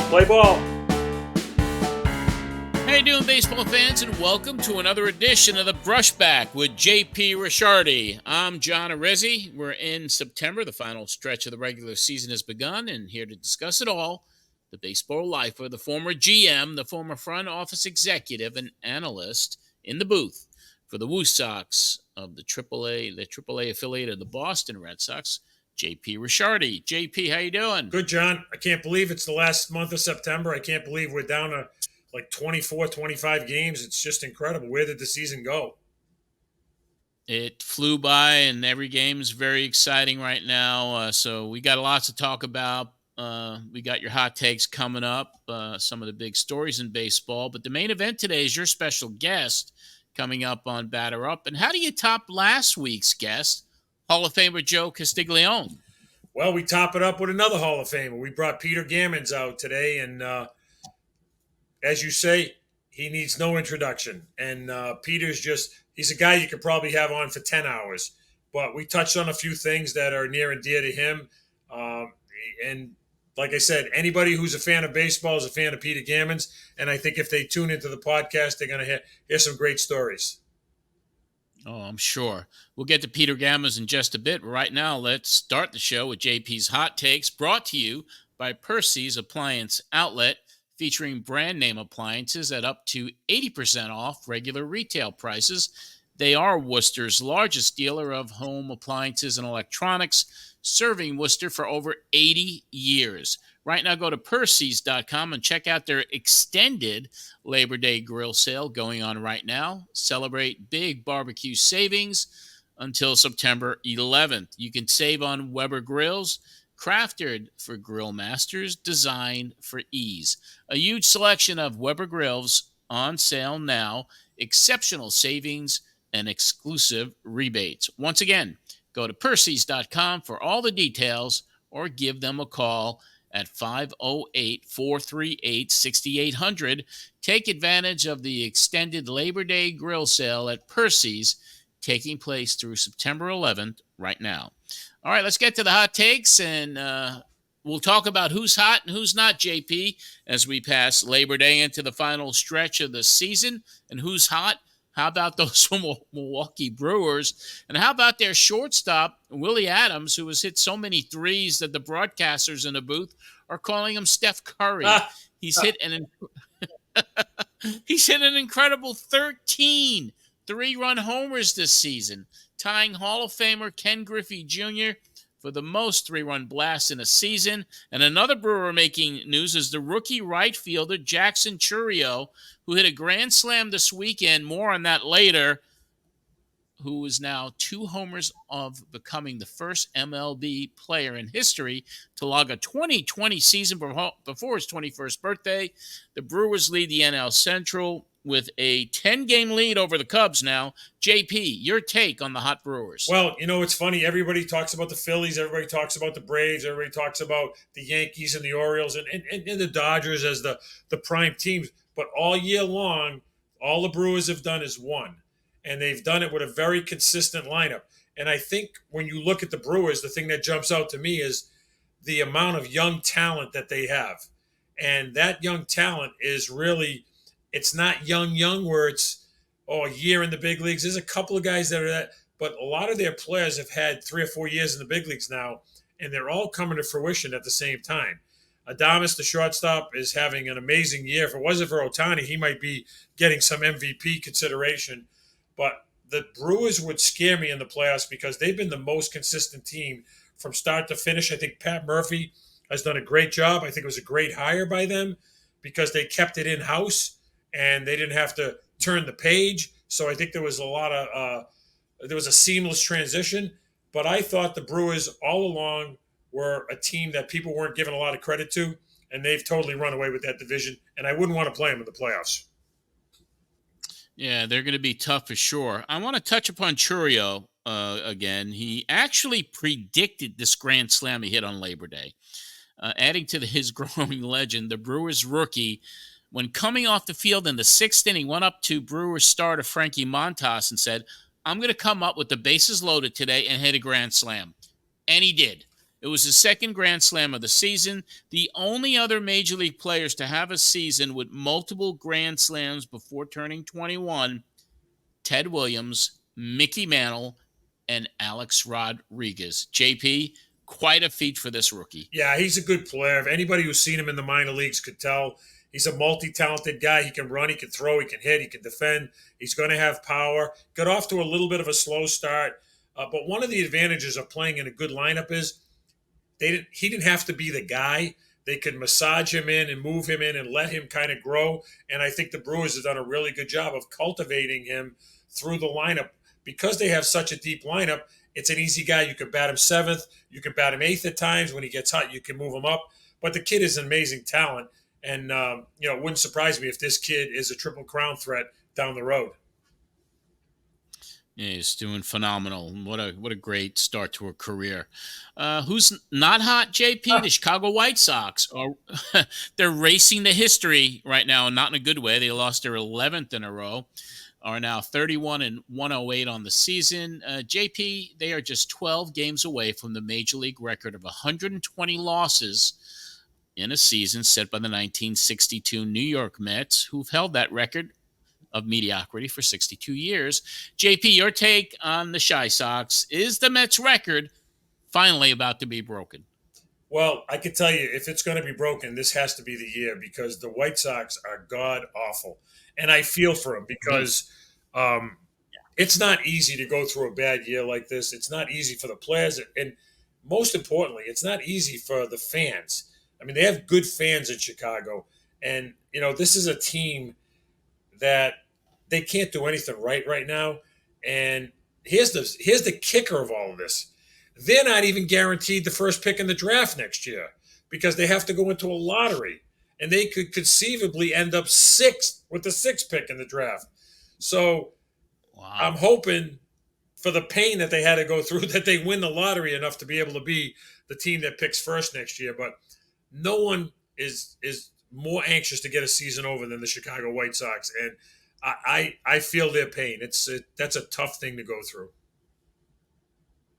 Play ball. How you doing, baseball fans, and welcome to another edition of the Brushback with JP Ricciardi. I'm John Arezzi. We're in September. The final stretch of the regular season has begun, and here to discuss it all, the baseball life of the former GM, the former front office executive and analyst in the booth for the White Sox of the AAA affiliate of the Boston Red Sox, JP Ricciardi. JP, how you doing? Good, John. I can't believe it's the last month of September. I can't believe we're down to like 24, 25 games. It's just incredible. Where did the season go? It flew by, and every game is very exciting right now. So we got lots to talk about. We got your hot takes coming up, some of the big stories in baseball. But the main event today is your special guest coming up on Batter Up. And how do you top last week's guest, Hall of Famer Joe Castiglione? Well, we top it up with another Hall of Famer. We brought Peter Gammons out today, and as you say, he needs no introduction. And Peter's he's a guy you could probably have on for 10 hours. But we touched on a few things that are near and dear to him. And like I said, anybody who's a fan of baseball is a fan of Peter Gammons. And I think if they tune into the podcast, they're going to hear some great stories. Oh, I'm sure. We'll get to Peter Gammons in just a bit. Right now, let's start the show with JP's Hot Takes, brought to you by Percy's Appliance Outlet, featuring brand name appliances at up to 80% off regular retail prices. They are Worcester's largest dealer of home appliances and electronics, serving Worcester for over 80 years. Right now, go to Percy's.com and check out their extended Labor Day grill sale going on right now. Celebrate big barbecue savings until September 11th. You can save on Weber grills, crafted for grill masters, designed for ease. A huge selection of Weber grills on sale now, exceptional savings and exclusive rebates. Once again, go to Percy's.com for all the details or give them a call at 508-438-6800. Take advantage of the extended Labor Day grill sale at Percy's, taking place through September 11th right now. All right, let's get to the hot takes, and we'll talk about who's hot and who's not, JP, as we pass Labor Day into the final stretch of the season. And who's hot? How about those Milwaukee Brewers? And how about their shortstop, Willie Adams, who has hit so many threes that the broadcasters in the booth are calling him Steph Curry? He's hit an incredible 13 three-run homers this season, tying Hall of Famer Ken Griffey Jr. for the most three-run blasts in a season. And another Brewer making news is the rookie right fielder Jackson Chourio, who hit a grand slam this weekend. More on that later. Who is now 2 homers of becoming the first MLB player in history to log a 2020 season before his 21st birthday. The Brewers lead the NL Central with a 10-game lead over the Cubs now. JP, your take on the hot Brewers. Well, it's funny. Everybody talks about the Phillies. Everybody talks about the Braves. Everybody talks about the Yankees and the Orioles and the Dodgers as the prime teams. But all year long, all the Brewers have done is won. And they've done it with a very consistent lineup. And I think when you look at the Brewers, the thing that jumps out to me is the amount of young talent that they have. And that young talent is really, it's not young where it's, a year in the big leagues. There's a couple of guys that are that, but a lot of their players have had 3 or 4 years in the big leagues now, and they're all coming to fruition at the same time. Adames, the shortstop, is having an amazing year. If it wasn't for Ohtani, he might be getting some MVP consideration. But the Brewers would scare me in the playoffs because they've been the most consistent team from start to finish. I think Pat Murphy has done a great job. I think it was a great hire by them because they kept it in-house and they didn't have to turn the page. So I think there was a seamless transition. But I thought the Brewers all along were a team that people weren't giving a lot of credit to, and they've totally run away with that division. And I wouldn't want to play them in the playoffs. Yeah, they're going to be tough for sure. I want to touch upon Chourio again. He actually predicted this grand slam he hit on Labor Day. Adding to his growing legend, the Brewers rookie, when coming off the field in the 6th inning, went up to Brewers starter Frankie Montas and said, "I'm going to come up with the bases loaded today and hit a grand slam." And he did. It was his second Grand Slam of the season. The only other Major League players to have a season with multiple Grand Slams before turning 21, Ted Williams, Mickey Mantle, and Alex Rodriguez. JP, quite a feat for this rookie. Yeah, he's a good player. If anybody who's seen him in the minor leagues could tell, he's a multi-talented guy. He can run, he can throw, he can hit, he can defend. He's going to have power. Got off to a little bit of a slow start, but one of the advantages of playing in a good lineup is he didn't have to be the guy. They could massage him in and move him in and let him kind of grow. And I think the Brewers have done a really good job of cultivating him through the lineup. Because they have such a deep lineup, it's an easy guy. You can bat him seventh. You can bat him eighth at times. When he gets hot, you can move him up. But the kid is an amazing talent. And, it wouldn't surprise me if this kid is a Triple Crown threat down the road. Yeah, he's doing phenomenal. What a great start to a career. Who's not hot, JP? The Chicago White Sox. They're racing to history right now, and not in a good way. They lost their 11th in a row, are now 31 and 108 on the season. JP, they are just 12 games away from the Major League record of 120 losses in a season set by the 1962 New York Mets, who've held that record of mediocrity for 62 years. JP, your take on the Chi Sox. Is the Mets record finally about to be broken? Well, I can tell you, if it's going to be broken, this has to be the year because the White Sox are god awful. And I feel for them because it's not easy to go through a bad year like this. It's not easy for the players. And most importantly, it's not easy for the fans. I mean, they have good fans in Chicago. And, this is a team that they can't do anything right now. And here's the kicker of all of this. They're not even guaranteed the first pick in the draft next year because they have to go into a lottery. And they could conceivably end up sixth with the sixth pick in the draft. So wow. I'm hoping for the pain that they had to go through that they win the lottery enough to be able to be the team that picks first next year. But no one is more anxious to get a season over than the Chicago White Sox. And I feel their pain. That's a tough thing to go through.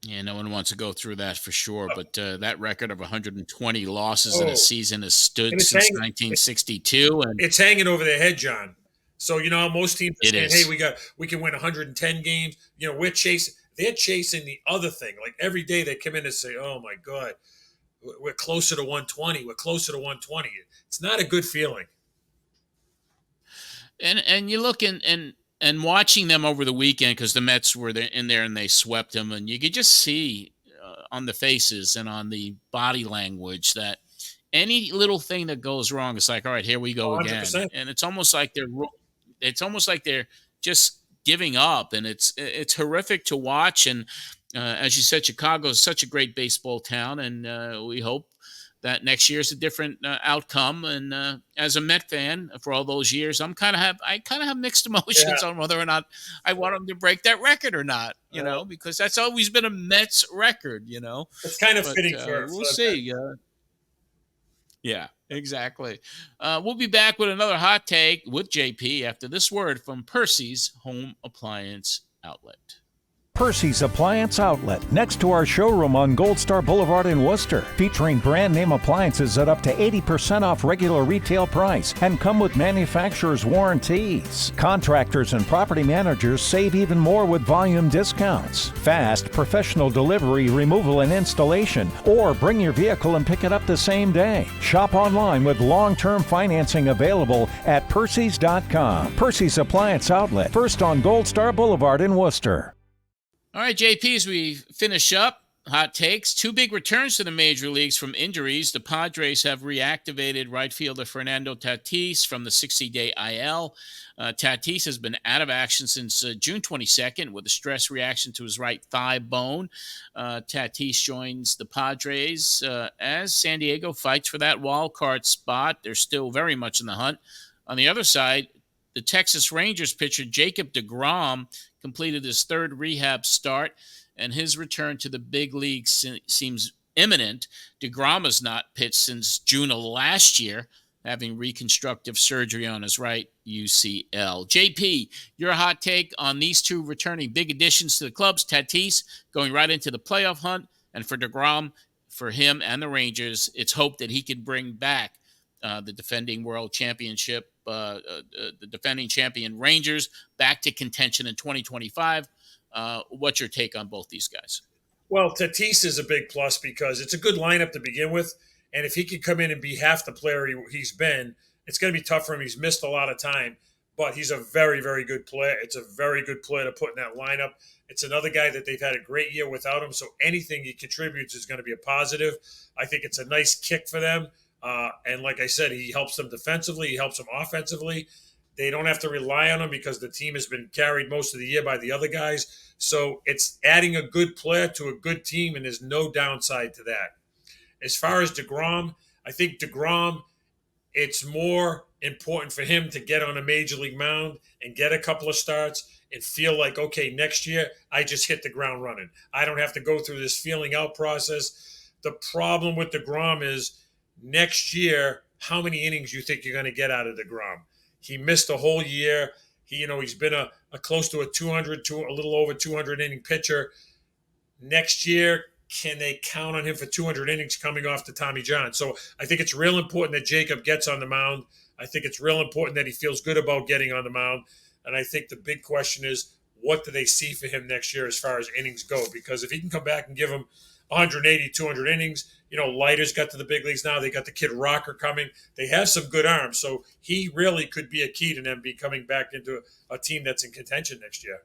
Yeah, no one wants to go through that for sure. But that record of 120 losses in a season has stood since 1962, and it's hanging over their head, John. So most teams are saying, is. "Hey, we can win 110 games." We're chasing. They're chasing the other thing. Like every day they come in and say, "Oh my God, we're closer to 120. We're closer to 120." It's not a good feeling. And you look and watching them over the weekend, because the Mets were in there and they swept them, and you could just see on the faces and on the body language that any little thing that goes wrong, it's like, all right, here we go 100%. Again. And it's almost like they're just giving up, and it's horrific to watch. And as you said, Chicago is such a great baseball town, and we hope that next year is a different outcome. And as a Met fan for all those years, I kind of have mixed emotions on whether or not I want them to break that record or not, because that's always been a Mets record, It's kind of fitting we'll see. Yeah, exactly. We'll be back with another hot take with JP after this word from Percy's Home Appliance Outlet. Percy's Appliance Outlet, next to our showroom on Gold Star Boulevard in Worcester, featuring brand name appliances at up to 80% off regular retail price and come with manufacturer's warranties. Contractors and property managers save even more with volume discounts. Fast, professional delivery, removal, and installation, or bring your vehicle and pick it up the same day. Shop online with long-term financing available at Percy's.com. Percy's Appliance Outlet, first on Gold Star Boulevard in Worcester. All right, JP, as we finish up, hot takes. Two big returns to the major leagues from injuries. The Padres have reactivated right fielder Fernando Tatis from the 60-day IL. Tatis has been out of action since June 22nd with a stress reaction to his right thigh bone. Tatis joins the Padres as San Diego fights for that wild card spot. They're still very much in the hunt. On the other side, the Texas Rangers pitcher Jacob deGrom completed his third rehab start, and his return to the big leagues seems imminent. deGrom has not pitched since June of last year, having reconstructive surgery on his right UCL. JP, your hot take on these two returning big additions to the clubs. Tatis going right into the playoff hunt, and for deGrom, for him and the Rangers. It's hope that he can bring back the defending world championship, the defending champion Rangers back to contention in 2025. What's your take on both these guys? Well, Tatis is a big plus because it's a good lineup to begin with. And if he can come in and be half the player he's been, it's going to be tough for him. He's missed a lot of time, but he's a very, very good player. It's a very good player to put in that lineup. It's another guy that they've had a great year without him, so anything he contributes is going to be a positive. I think it's a nice kick for them. And like I said, he helps them defensively. He helps them offensively. They don't have to rely on him because the team has been carried most of the year by the other guys. So it's adding a good player to a good team, and there's no downside to that. As far as DeGrom, I think DeGrom, it's more important for him to get on a major league mound and get a couple of starts and feel like, okay, next year I just hit the ground running. I don't have to go through this feeling out process. The problem with DeGrom is next year, how many innings you think you're going to get out of DeGrom? He missed a whole year. He's been a close to a little over 200 inning pitcher. Next year, can they count on him for 200 innings coming off the Tommy John? So I think it's real important that Jacob gets on the mound. I think it's real important that he feels good about getting on the mound. And I think the big question is, what do they see for him next year as far as innings go? Because if he can come back and give him 180, 200 innings, Leiter's got to the big leagues now. They got the kid Rocker coming. They have some good arms. So he really could be a key to them coming back into a team that's in contention next year.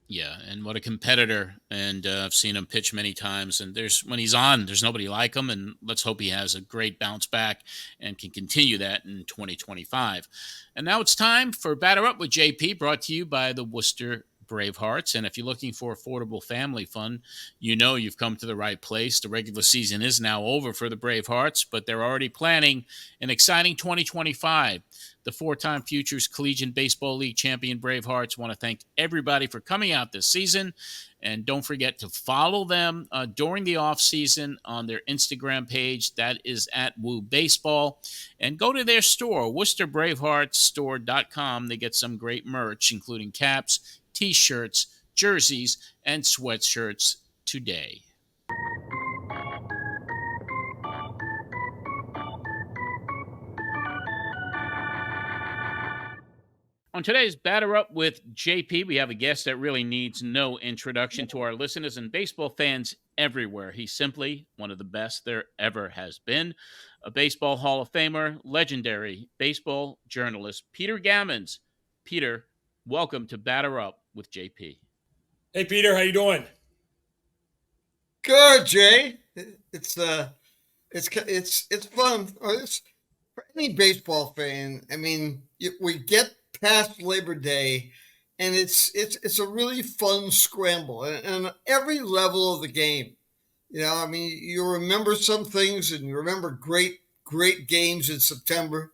Yeah, and what a competitor. And I've seen him pitch many times. And when he's on, there's nobody like him. And let's hope he has a great bounce back and can continue that in 2025. And now it's time for Batter Up with JP, brought to you by the Worcester Bravehearts. And if you're looking for affordable family fun, you've come to the right place. The regular season is now over for the Bravehearts, but they're already planning an exciting 2025. The four-time Futures Collegiate Baseball League champion Bravehearts want to thank everybody for coming out this season. And don't forget to follow them during the offseason on their Instagram page. That is at Woo Baseball. And go to their store, WorcesterBraveheartsStore.com. They get some great merch, including caps, T-shirts, jerseys, and sweatshirts today. On today's Batter Up with JP, we have a guest that really needs no introduction to our listeners and baseball fans everywhere. He's simply one of the best there ever has been. A baseball Hall of Famer, legendary baseball journalist, Peter Gammons. Peter, welcome to Batter Up with JP. Hey, Peter, how you doing? Good, Jay. It's fun. It's for any baseball fan. I mean, we get past Labor Day, and it's a really fun scramble, and every level of the game. You remember some things, and you remember great games in September,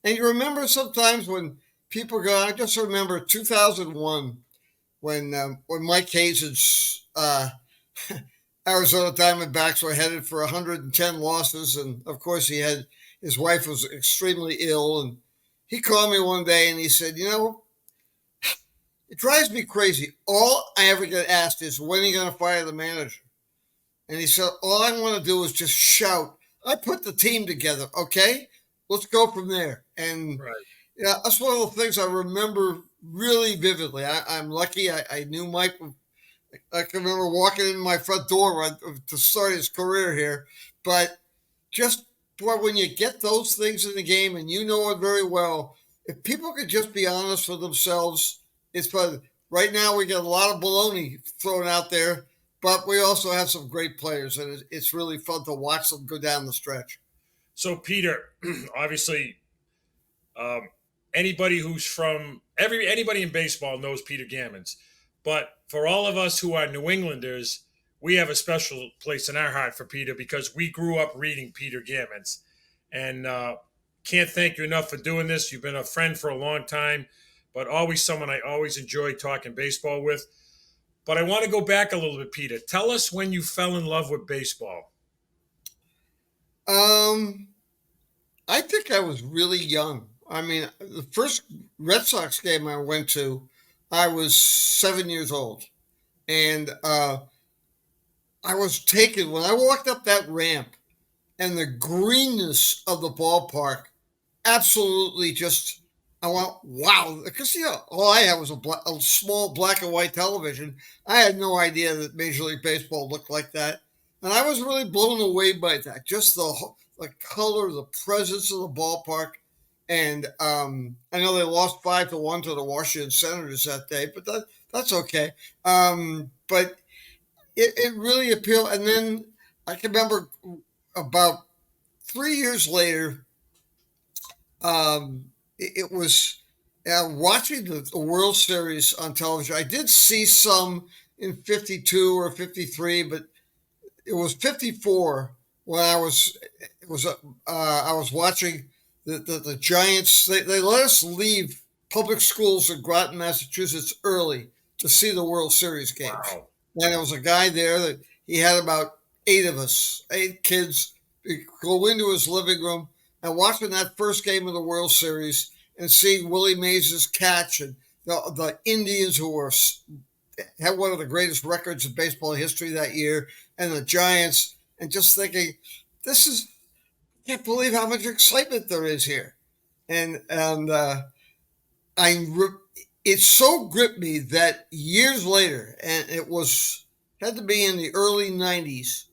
and you remember sometimes when people go. I just remember 2001 when Mike Hazen's Arizona Diamondbacks were headed for 110 losses, and of course his wife was extremely ill, and he called me one day and he said, it drives me crazy. All I ever get asked is, when are you going to fire the manager? And he said, all I want to do is just shout, I put the team together, okay? Let's go from there. And Right. That's one of the things I remember really vividly. I'm lucky. I knew Mike. I can remember walking in my front door to start his career here. But just when you get those things in the game and you know it very well, if people could just be honest with themselves, it's fun. Right now we get a lot of baloney thrown out there, but we also have some great players, and it's really fun to watch them go down the stretch. So, Peter, obviously, anybody in baseball knows Peter Gammons. But for all of us who are New Englanders, we have a special place in our heart for Peter because we grew up reading Peter Gammons. And can't thank you enough for doing this. You've been a friend for a long time, but always someone I always enjoy talking baseball with. But I want to go back a little bit, Peter. Tell us when you fell in love with baseball. I think I was really young. I mean, the first Red Sox game I went to, I was 7 years old. And I was taken when I walked up that ramp and the greenness of the ballpark. Absolutely, just I went wow because all I had was a small black and white television. I had no idea that Major League Baseball looked like that, and I was really blown away by that. Just the color, the presence of the ballpark, and I know they lost 5-1 to the Washington Senators that day, but that's okay. But it really appealed, and then I can remember about 3 years later. It was watching the World Series on television. I did see some in 52 or 53, but it was 54 when I was watching the Giants. They let us leave public schools in Groton, Massachusetts early to see the World Series games. Wow. And there was a guy there that he had about 8 kids go into his living room and watching that first game of the World Series and seeing Willie Mays' catch and the Indians who had one of the greatest records in baseball history that year, and the Giants, and just thinking, I can't believe how much excitement there is here. And it so gripped me that years later, and had to be in the early 90s,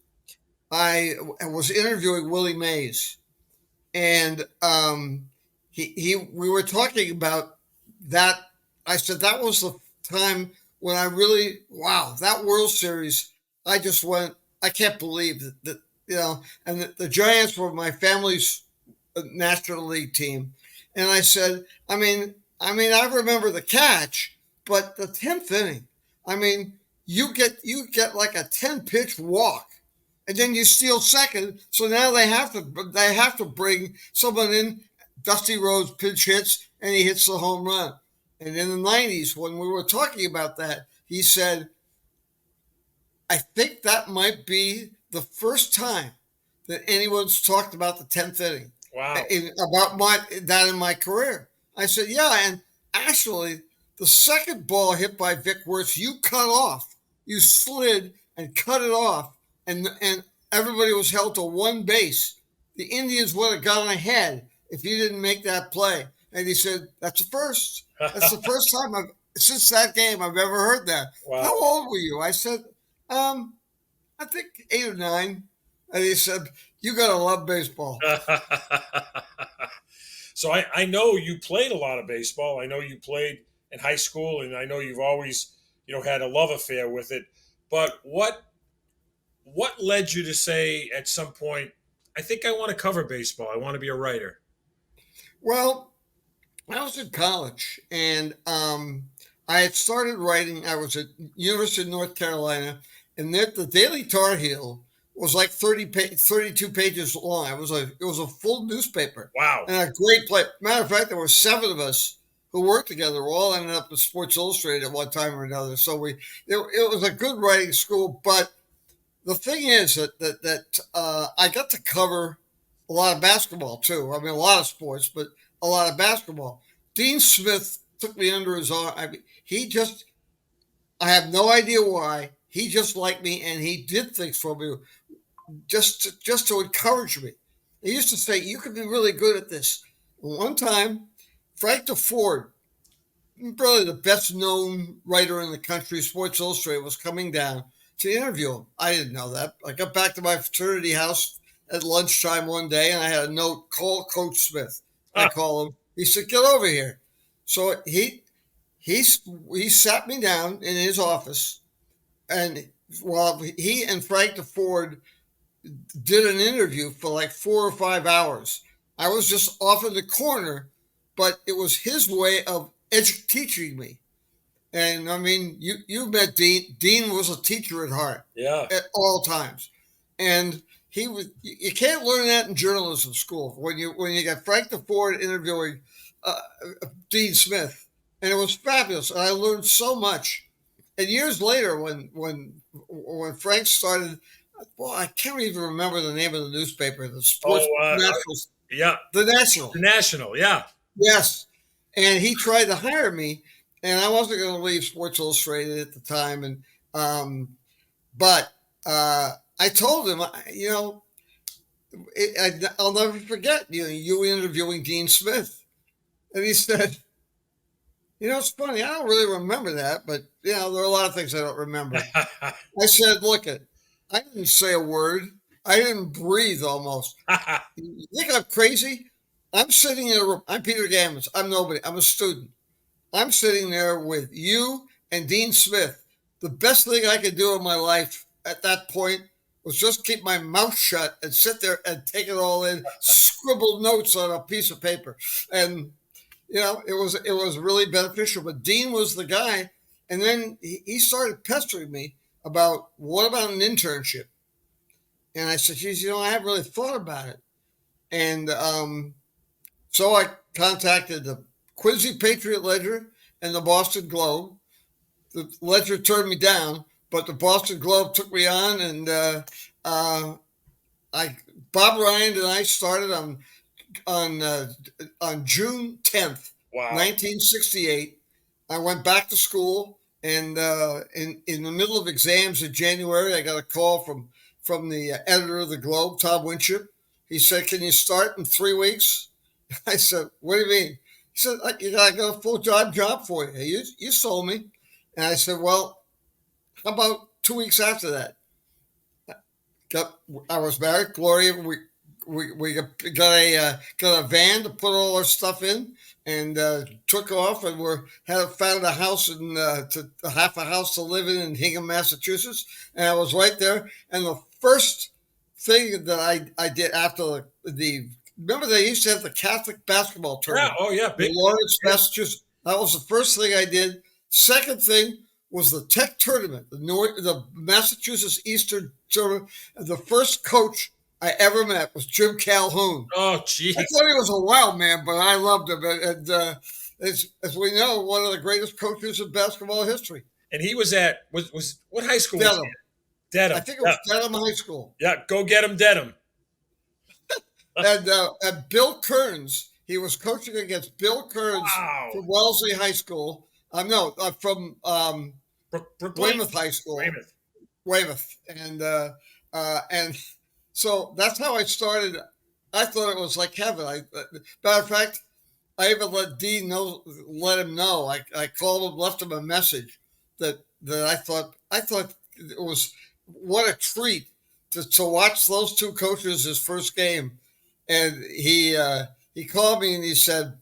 I was interviewing Willie Mays. And we were talking about that. I said that was the time when I really, wow, that World Series. I just went, I can't believe that and the Giants were my family's National League team. And I said, I mean, I remember the catch, but the 10th inning, I mean, you get like a 10-pitch walk. And then you steal second, so now they have to bring someone in. Dusty Rhodes pinch hits, and he hits the home run. And in the 90s, when we were talking about that, he said, "I think that might be the first time that anyone's talked about the 10th inning. Wow! About that in my career." I said, "Yeah, and actually, the second ball hit by Vic Wertz, you cut off, you slid and cut it off." And everybody was held to one base. The Indians would have gone ahead if you didn't make that play. And he said, "That's the first. That's the first time since that game I've ever heard that." Wow. How old were you? I said, I think 8 or 9. And he said, "You gotta love baseball." So I know you played a lot of baseball. I know you played in high school, and I know you've always had a love affair with it. But what led you to say at some point, I think I want to cover baseball. I want to be a writer? Well, I was in college, and I had started writing. I was at University of North Carolina, and the Daily Tar Heel was like 32 pages long. It was a full newspaper. Wow. And a great play. Matter of fact, there were 7 of us who worked together. We all ended up at Sports Illustrated at one time or another. So it was a good writing school, but the thing is that I got to cover a lot of basketball too. I mean, a lot of sports, but a lot of basketball. Dean Smith took me under his arm. I have no idea why. He just liked me, and he did things for me just to encourage me. He used to say, "You could be really good at this." One time, Frank DeFord, probably the best known writer in the country, Sports Illustrated, was coming down to interview him. I didn't know that. I got back to my fraternity house at lunchtime one day, and I had a note, "Call Coach Smith." I call him. He said, "Get over here." So he sat me down in his office, and while he and Frank DeFord did an interview for like 4 or 5 hours, I was just off in the corner, but it was his way of teaching me. And I mean, you met Dean. Dean was a teacher at heart. Yeah. At all times. And you can't learn that in journalism school when you got Frank DeFord interviewing Dean Smith. And it was fabulous. And I learned so much. And years later, when Frank started, well, I can't even remember the name of the newspaper, the Sports National. Yeah. The National. The National, yeah. Yes. And he tried to hire me, and I wasn't going to leave Sports Illustrated at the time. And but I told him, I'll never forget, you interviewing Dean Smith. And he said, it's funny. I don't really remember that, but, there are a lot of things I don't remember. I said, look, I didn't say a word. I didn't breathe almost. You think I'm crazy? I'm sitting in a room. I'm Peter Gammons. I'm nobody. I'm a student. I'm sitting there with you and Dean Smith. The best thing I could do in my life at that point was just keep my mouth shut and sit there and take it all in, scribble notes on a piece of paper. And, it was really beneficial. But Dean was the guy. And then he started pestering me about, what about an internship? And I said, geez, I haven't really thought about it. And so I contacted the Quincy Patriot Ledger and the Boston Globe. The Ledger turned me down, but the Boston Globe took me on, and Bob Ryan and I started on June 10th, Wow. 1968. I went back to school, and in the middle of exams in January, I got a call from the editor of the Globe, Tom Winship. He said, "Can you start in 3 weeks?" I said, "What do you mean?" He said, "I got a full-time job for you. You sold me." And I said, "Well, how about 2 weeks after that?" I was married. Gloria, we got a van to put all our stuff in, and took off, and found a house half a house to live in Hingham, Massachusetts. And I was right there. And the first thing that I did after remember they used to have the Catholic basketball tournament. Yeah. Oh, yeah. Big Lawrence, Massachusetts. That was the first thing I did. Second thing was the Tech tournament, the Massachusetts Eastern tournament. The first coach I ever met was Jim Calhoun. Oh, geez. I thought he was a wild man, but I loved him. And as we know, one of the greatest coaches in basketball history. And he was at was what high school? Dedham. Was he at? Dedham. I think it was Dedham High School. Yeah, go get him, Dedham. And Bill Kearns, he was coaching against Bill Kearns from Wellesley High School. From Weymouth High School. Weymouth. And so that's how I started. I thought it was like heaven. Matter of fact, I even let him know. I called him, left him a message that I thought it was, what a treat to watch those two coaches his first game. And he called me and he said,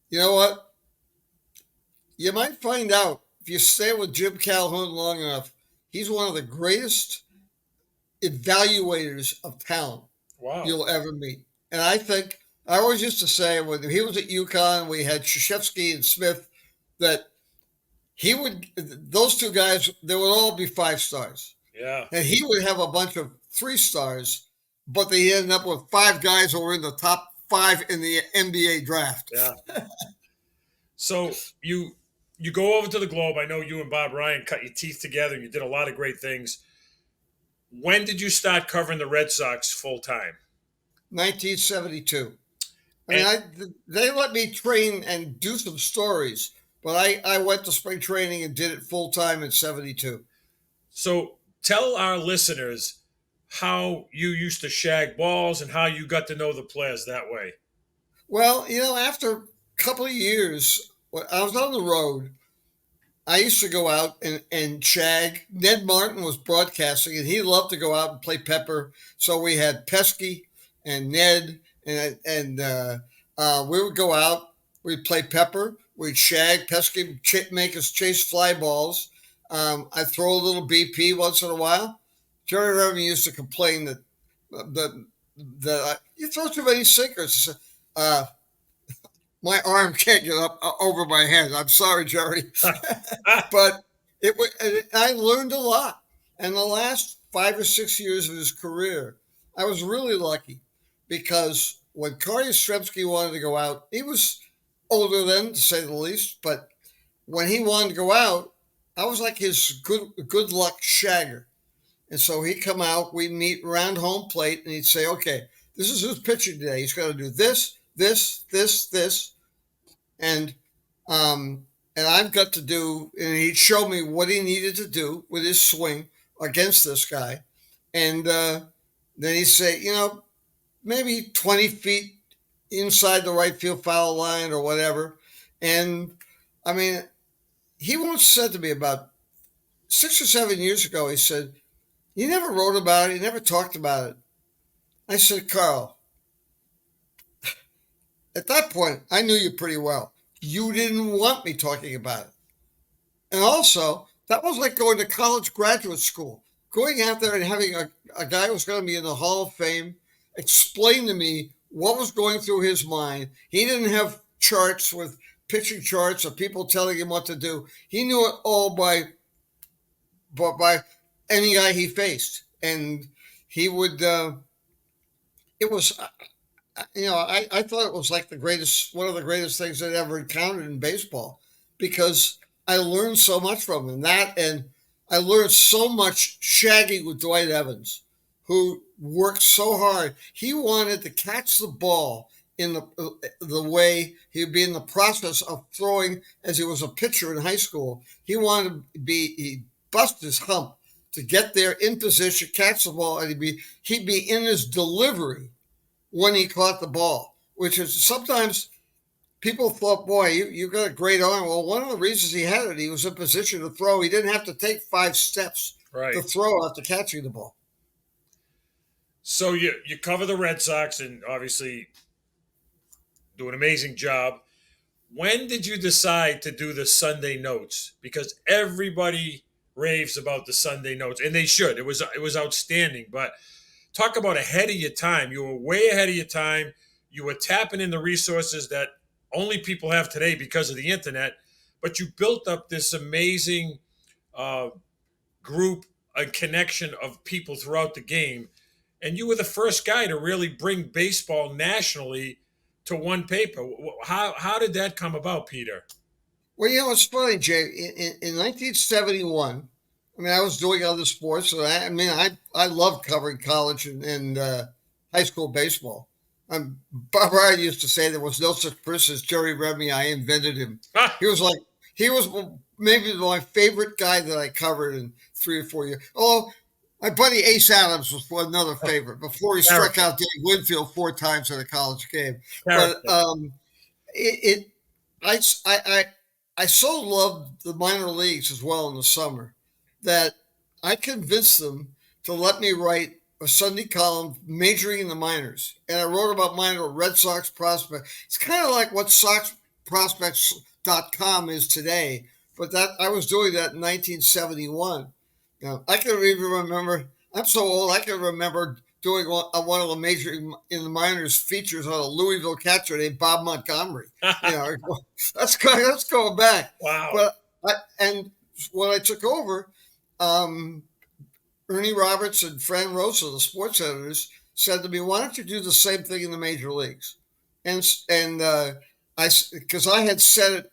"You know what? You might find out if you stay with Jim Calhoun long enough. He's one of the greatest evaluators of talent you'll ever meet." And I think, I always used to say, when he was at UConn, we had Krzyzewski and Smith, that those two guys, they would all be 5 stars. Yeah. And he would have a bunch of 3 stars, but they ended up with 5 guys who were in the top 5 in the NBA draft. Yeah. So you go over to the Globe. I know you and Bob Ryan cut your teeth together, and you did a lot of great things. When did you start covering the Red Sox full time? 1972. They let me train and do some stories, but I went to spring training and did it full time in 72. So tell our listeners how you used to shag balls and how you got to know the players that way. Well, after a couple of years, when I was on the road, I used to go out and shag. Ned Martin was broadcasting, and he loved to go out and play pepper. So we had Pesky and Ned, and we would go out. We'd play pepper. We'd shag. Pesky would make us chase fly balls. I'd throw a little BP once in a while. Jerry Remy used to complain that you throw too many sinkers. My arm can't get up over my head. I'm sorry, Jerry. But I learned a lot. And the last 5 or 6 years of his career, I was really lucky, because when Carter Yastrzemski wanted to go out, he was older then, to say the least, but when he wanted to go out, I was like his good luck shagger. And so he'd come out, we'd meet around home plate, and he'd say, "Okay, this is who's pitching today. He's got to do this, this, this, this." And I've got to do, and he'd show me what he needed to do with his swing against this guy. And then he'd say, maybe 20 feet inside the right field foul line or whatever. And I mean, he once said to me about 6 or 7 years ago, he said, "You never wrote about it, you never talked about it." I said, "Carl, at that point, I knew you pretty well. You didn't want me talking about it." And also, that was like going to college graduate school, going out there and having a guy who's going to be in the Hall of Fame explain to me what was going through his mind. He didn't have charts with pitching charts or people telling him what to do. He knew it all by any guy he faced. And he would, it was, I thought it was like one of the greatest things I'd ever encountered in baseball, because I learned so much from him. And I learned so much shagging with Dwight Evans, who worked so hard. He wanted to catch the ball in the way he would be in the process of throwing as he was a pitcher in high school. He bust his hump to get there in position, catch the ball, and he'd be in his delivery when he caught the ball, which is sometimes people thought, boy, you got a great arm. Well, one of the reasons he had it, he was in position to throw. He didn't have to take 5 steps to throw after catching the ball. So you cover the Red Sox and obviously do an amazing job. When did you decide to do the Sunday notes? Because everybody raves about the Sunday notes, and they should. It was outstanding. But talk about ahead of your time. You were way ahead of your time. You were tapping in the resources that only people have today because of the internet. But you built up this amazing group, a connection of people throughout the game. And you were the first guy to really bring baseball nationally to one paper. How did that come about, Peter? Well, it's funny, Jay. In 1971, I was doing other sports. So I loved covering college and high school baseball. Bob Ryan used to say there was no such person as Jerry Remy. I invented him. He was maybe my favorite guy that I covered in 3 or 4 years. Oh, my buddy Ace Adams was another favorite before he struck out Dave Winfield 4 times in a college game. But I so loved the minor leagues as well in the summer that I convinced them to let me write a Sunday column majoring in the minors. And I wrote about minor Red Sox prospects. It's kind of like what SoxProspects.com is today, but that I was doing that in 1971. I can even remember, I'm so old, I can remember doing one of the major in the minors features on a Louisville catcher named Bob Montgomery. That's going back. Wow. And when I took over, Ernie Roberts and Fran Rosa, the sports editors, said to me, "Why don't you do the same thing in the major leagues?" And because I had said it,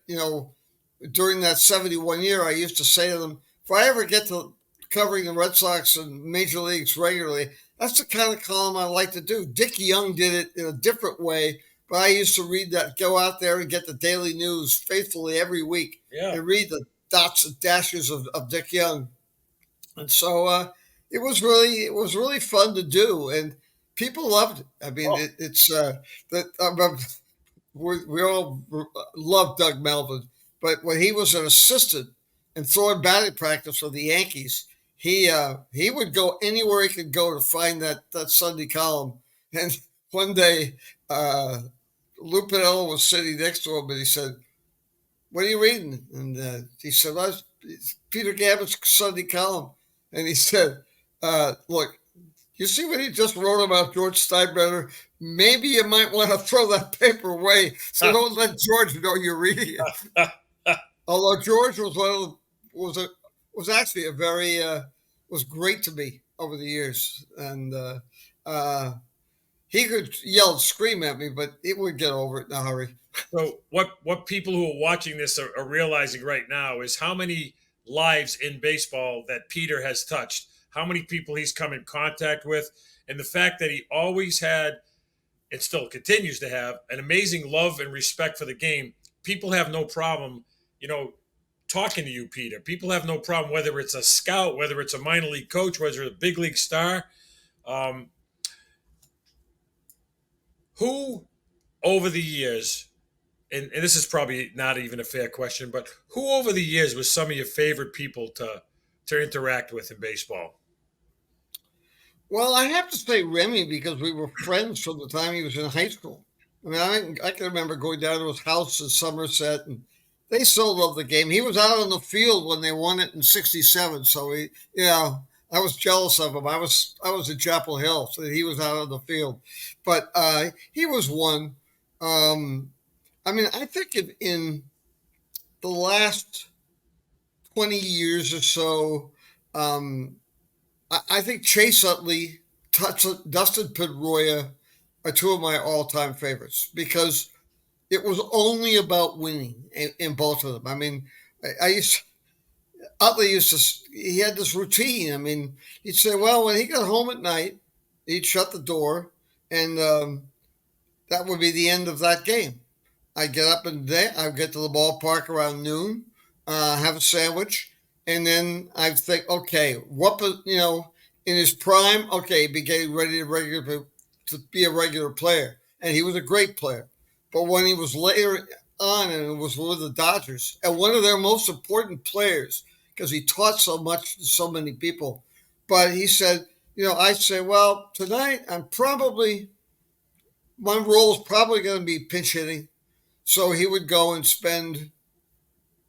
during that 71 year, I used to say to them, if I ever get to covering the Red Sox and major leagues regularly, that's the kind of column I like to do. Dick Young did it in a different way, but I used to read that, go out there and get the daily news faithfully every week and read the dots and dashes of Dick Young. And so it was really fun to do, and people loved it. We all love Doug Melvin, but when he was an assistant and throwing batting practice for the Yankees, he would go anywhere he could go to find that Sunday column. And one day, Lou Piniella was sitting next to him, and he said, "What are you reading?" And he said, "Well, it's Peter Gammons' Sunday column." And he said, "Look, you see what he just wrote about George Steinbrenner? Maybe you might want to throw that paper away, so don't let George know you're reading it." Although George was actually was great to me over the years, and he could yell and scream at me, but it would get over it in a hurry. So what people who are watching this are realizing right now is how many lives in baseball that Peter has touched, how many people he's come in contact with, and the fact that he always had, and still continues to have, an amazing love and respect for the game. People have no problem, talking to you, Peter. People have no problem whether it's a scout, whether it's a minor league coach, whether it's a big league star. Um, who over the years, and this is probably not even a fair question, but who over the years was some of your favorite people to interact with in baseball? Well, I have to say Remy because we were friends from the time he was in high school. I mean, I can remember going down to his house in Somerset, and they so loved the game. He was out on the field when they won it in '67, so I was jealous of him. I was at Chapel Hill, so he was out on the field, but he was one. I mean, I think in the last 20 years or so, I think Chase Utley, Dustin Pedroia are two of my all-time favorites because it was only about winning in both of them. I mean, Utley he had this routine. I mean, he'd say, well, when he got home at night, he'd shut the door, and that would be the end of that game. I'd get up and I'd get to the ballpark around noon, have a sandwich, and then I'd think, okay, in his prime, okay, be getting ready to be a regular player, and he was a great player. But when he was later on and was with the Dodgers, and one of their most important players, because he taught so much to so many people, but he said, I'd say, well, tonight my role is probably going to be pinch hitting. So he would go and spend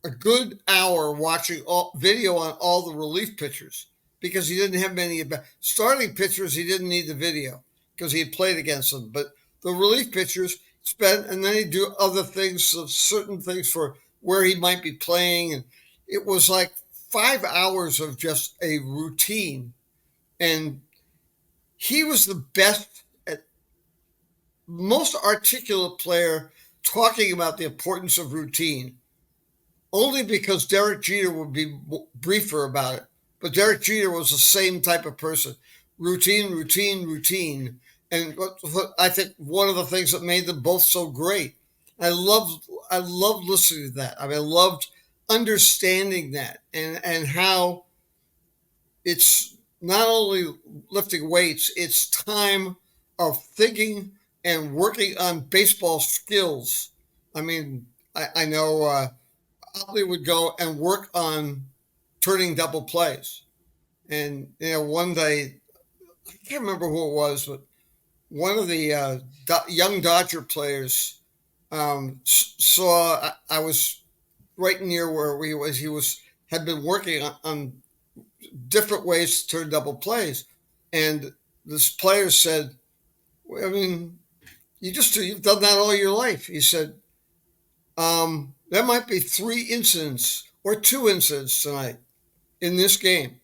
a good hour watching video on all the relief pitchers because he didn't have many starting pitchers. He didn't need the video because he had played against them. But the relief pitchers and then he'd do other things, certain things for where he might be playing. And it was like 5 hours of just a routine. And he was the best, most articulate player talking about the importance of routine, only because Derek Jeter would be briefer about it. But Derek Jeter was the same type of person. Routine, routine, routine. And what I think one of the things that made them both so great, I loved listening to that. I mean, I loved understanding that and how it's not only lifting weights, it's time of thinking and working on baseball skills. I mean, I know Utley would go and work on turning double plays. And, one day, I can't remember who it was, but one of the young Dodger players saw I was right near where he had been working on different ways to turn double plays. And this player said, I mean, you've done that all your life. He said, there might be 3 incidents or 2 incidents tonight in this game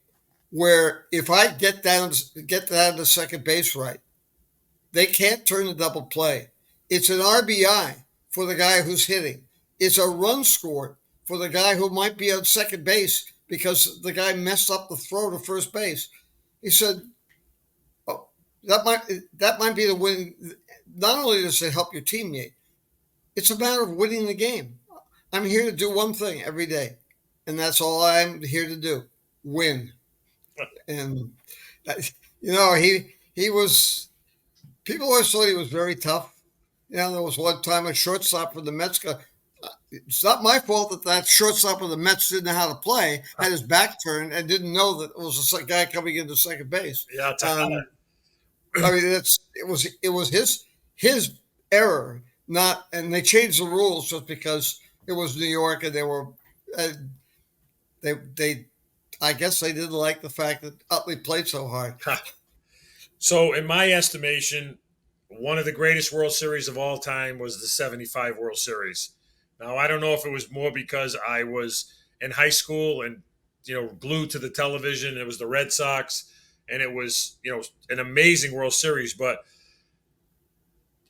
where if I get down to second base right, they can't turn the double play. It's an RBI for the guy who's hitting. It's a run scored for the guy who might be on second base because the guy messed up the throw to first base. He said, oh, that might be the win. Not only does it help your teammate, it's a matter of winning the game. I'm here to do one thing every day, and that's all I'm here to do: win. And he was. People always thought he was very tough. There was one time a shortstop for the Mets. It's not my fault that shortstop of the Mets didn't know how to play, had his back turned, and didn't know that it was a guy coming into second base. Yeah, I mean, it was his error, and they changed the rules just because it was New York, and I guess they didn't like the fact that Utley played so hard. So, in my estimation, one of the greatest World Series of all time was the '75 World Series. Now, I don't know if it was more because I was in high school and, glued to the television. It was the Red Sox, and it was, an amazing World Series. But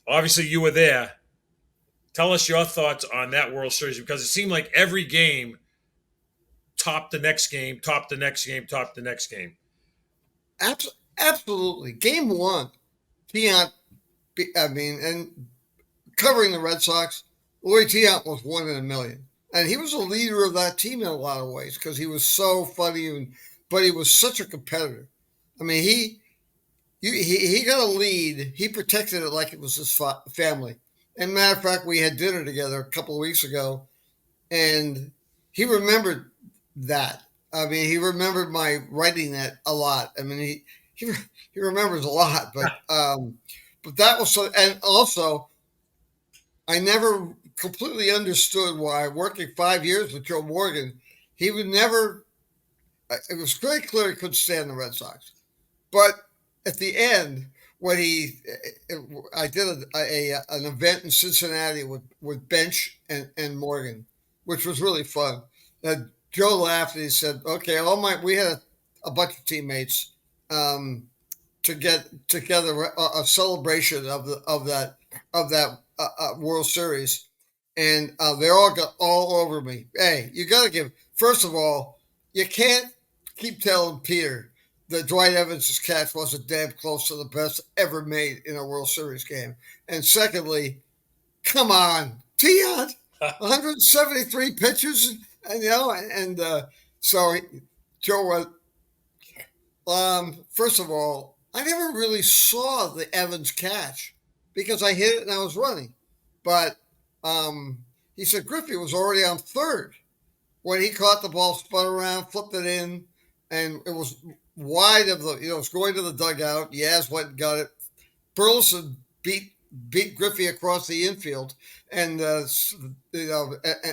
obviously, you were there. Tell us your thoughts on that World Series, because it seemed like every game topped the next game, topped the next game, topped the next game. Absolutely. Game 1, Tiant, and covering the Red Sox, Louis Tiant was 1 in a million. And he was a leader of that team in a lot of ways because he was so funny, but he was such a competitor. I mean, he got a lead. He protected it like it was his family. And matter of fact, we had dinner together a couple of weeks ago, and he remembered that. I mean, he remembered my writing that a lot. I mean, he remembers a lot, but that was so. And also, I never completely understood why working 5 years with Joe Morgan, he would never. It was very clear he couldn't stand the Red Sox, but at the end, when I did an event in Cincinnati with Bench and Morgan, which was really fun. Joe laughed and he said, "Okay, we had a bunch of teammates to get together a celebration of that World Series, and they all got all over me. Hey, you got to give. First of all, you can't keep telling Peter that Dwight Evans' catch wasn't damn close to the best ever made in a World Series game. And secondly, come on, Tion, 173 pitches, so Joe went. First of all, I never really saw the Evans catch because I hit it and I was running. But he said Griffey was already on third when he caught the ball, spun around, flipped it in, and it was wide of the, it was going to the dugout. Yaz went and got it. Burleson beat Griffey across the infield and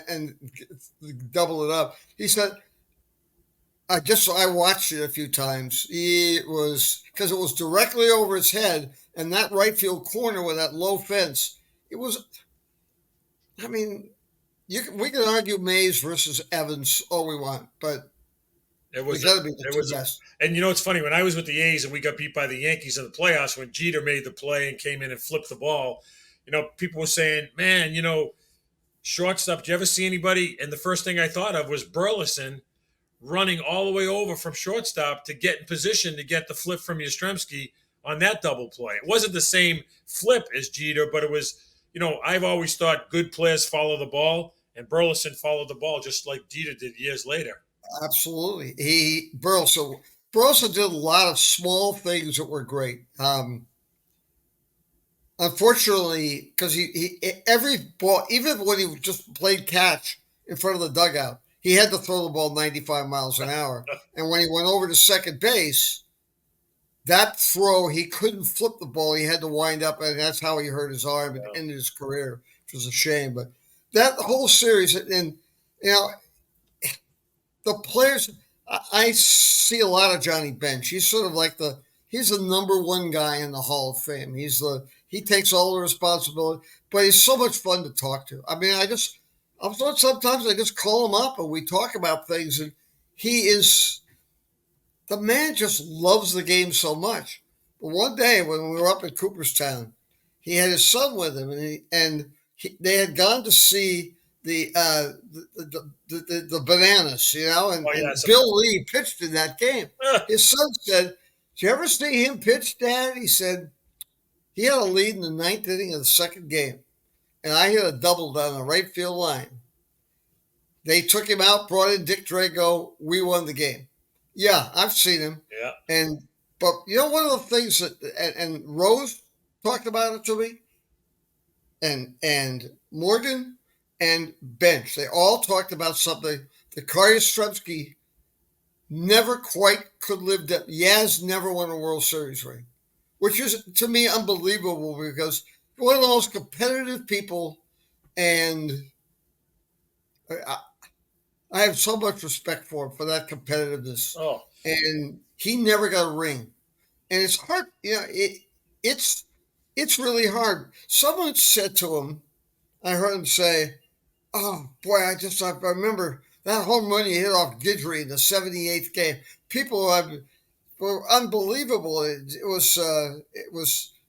and double it up. He said, I watched it a few times. It was because it was directly over his head, and that right field corner with that low fence. It was. I mean, we can argue Mays versus Evans all we want, but it was got to be the two best. And it's funny, when I was with the A's and we got beat by the Yankees in the playoffs, when Jeter made the play and came in and flipped the ball, people were saying, "Man, shortstop. Did you ever see anybody?" And the first thing I thought of was Burleson running all the way over from shortstop to get in position to get the flip from Yastrzemski on that double play. It wasn't the same flip as Jeter, but it was, I've always thought good players follow the ball, and Burleson followed the ball just like Jeter did years later. Absolutely. Burleson did a lot of small things that were great. Unfortunately, because he every ball, even when he just played catch in front of the dugout, he had to throw the ball 95 miles an hour. And when he went over to second base, that throw, he couldn't flip the ball. He had to wind up, and that's how he hurt his arm and ended his career, which was a shame. But that whole series, and the players, I see a lot of Johnny Bench. He's sort of like he's the number one guy in the Hall of Fame. He takes all the responsibility, but he's so much fun to talk to. I mean, sometimes I just call him up and we talk about things, and the man just loves the game so much. But one day when we were up in Cooperstown, he had his son with him, and they had gone to see the Bananas, and Bill Lee pitched in that game. His son said, "Did you ever see him pitch, Dad?" He said, "He had a lead in the ninth inning of the second game, and I hit a double down the right field line. They took him out, brought in Dick Drago. We won the game." Yeah, I've seen him. Yeah. But one of the things that, and Rose talked about it to me, and Morgan and Bench, they all talked about something that Yastrzemski never quite could live down. Yaz never won a World Series ring, which is, to me, unbelievable because one of the most competitive people, and I have so much respect for him for that competitiveness. Oh. And he never got a ring. And it's hard, it's really hard. Someone said to him, I heard him say, "Oh boy, I remember that home run he hit off Guidry in the 78th game. People were unbelievable. It was,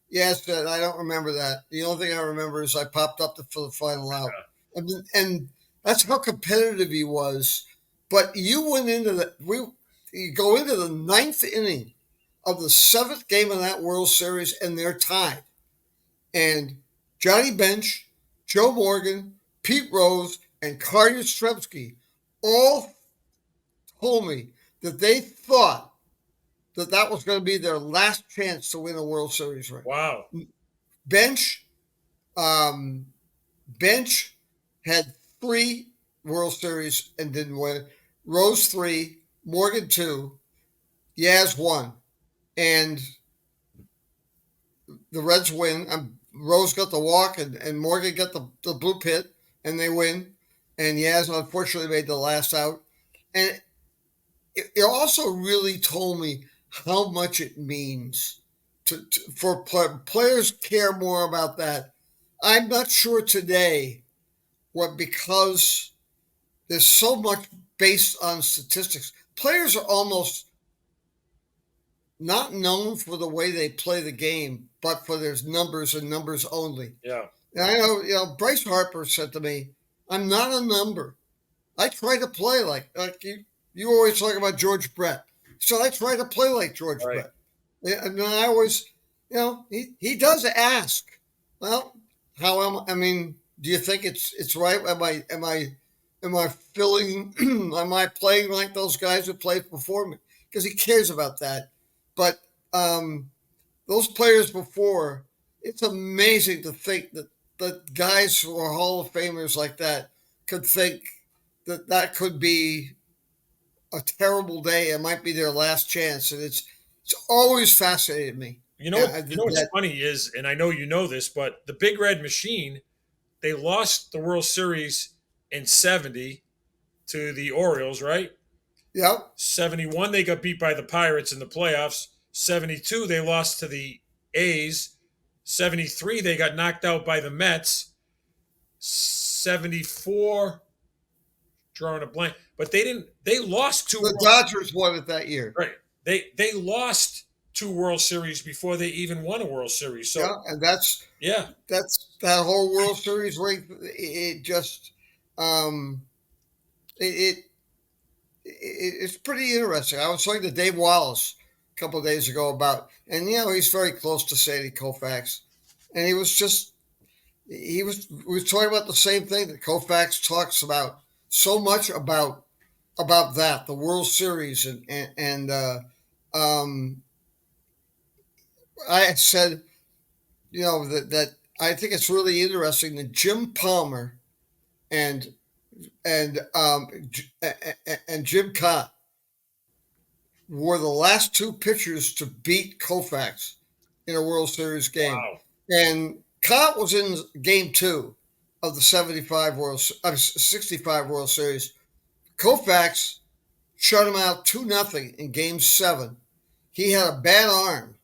yes, but I don't remember that. The only thing I remember is I popped up for the final out. And that's how competitive he was. But you go into the ninth inning of the seventh game of that World Series, and they're tied. And Johnny Bench, Joe Morgan, Pete Rose, and Carter Yastrzemski all told me that they thought that was going to be their last chance to win a World Series ring. Wow. Bench had 3 World Series and didn't win. Rose 3, Morgan 2, Yaz 1, and the Reds win. Rose got the walk, and Morgan got the blue pit, and they win. And Yaz unfortunately made the last out. And it also really told me how much it means for players care more about that. I'm not sure today because there's so much based on statistics. Players are almost not known for the way they play the game, but for their numbers and numbers only. Yeah. And I know, Bryce Harper said to me, "I'm not a number. I try to play like you always talk about George Brett. So I try to play like George Brett." And I always, he does ask, well, do you think it's right? Am I feeling, am I playing like those guys who played before me? Because he cares about that. But those players before, it's amazing to think that the guys who are Hall of Famers like that could think that could be a terrible day. It might be their last chance. And it's always fascinated me. You know what's funny is, and I know you know this, but the Big Red Machine, they lost the World Series in 70 to the Orioles, right? Yep. 71, they got beat by the Pirates in the playoffs. 72, they lost to the A's. 73, they got knocked out by the Mets. 74, drawing a blank, but they lost 2. The Dodgers won it that year. Right. They lost 2 World Series before they even won a World Series. So yeah, and that's that whole World Series ring. It just it's pretty interesting. I was talking to Dave Wallace a couple of days ago about, and he's very close to Sandy Koufax, and we was talking about the same thing that Koufax talks about so much about that, the World Series, and I said, that I think it's really interesting that Jim Palmer and Jim Cott were the last 2 pitchers to beat Koufax in a World Series game. Wow. And Cott was in Game 2 of the 65 World Series. Koufax shut him out 2-0 in Game 7. He had a bad arm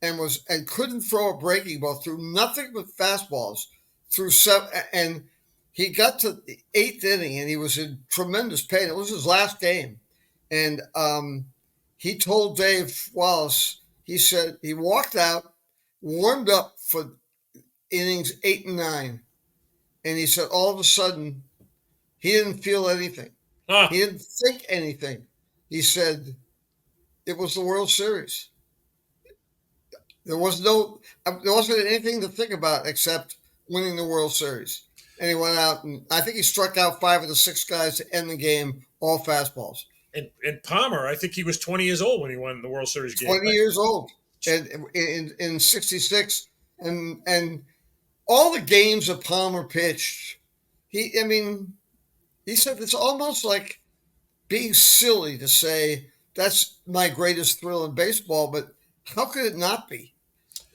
and couldn't throw a breaking ball, threw nothing but fastballs through 7, and he got to the 8th inning and he was in tremendous pain. It was his last game. And he told Dave Wallace, he said he walked out, warmed up for innings 8 and 9. And he said all of a sudden he didn't feel anything. He didn't think anything. He said it was the World Series. There wasn't anything to think about except winning the World Series. And he went out, and I think he struck out 5 of the 6 guys to end the game, all fastballs. And Palmer, I think he was 20 years old when he won the World Series game. 20 years old, and in '66, and all the games that Palmer pitched, he said it's almost like being silly to say that's my greatest thrill in baseball, but how could it not be?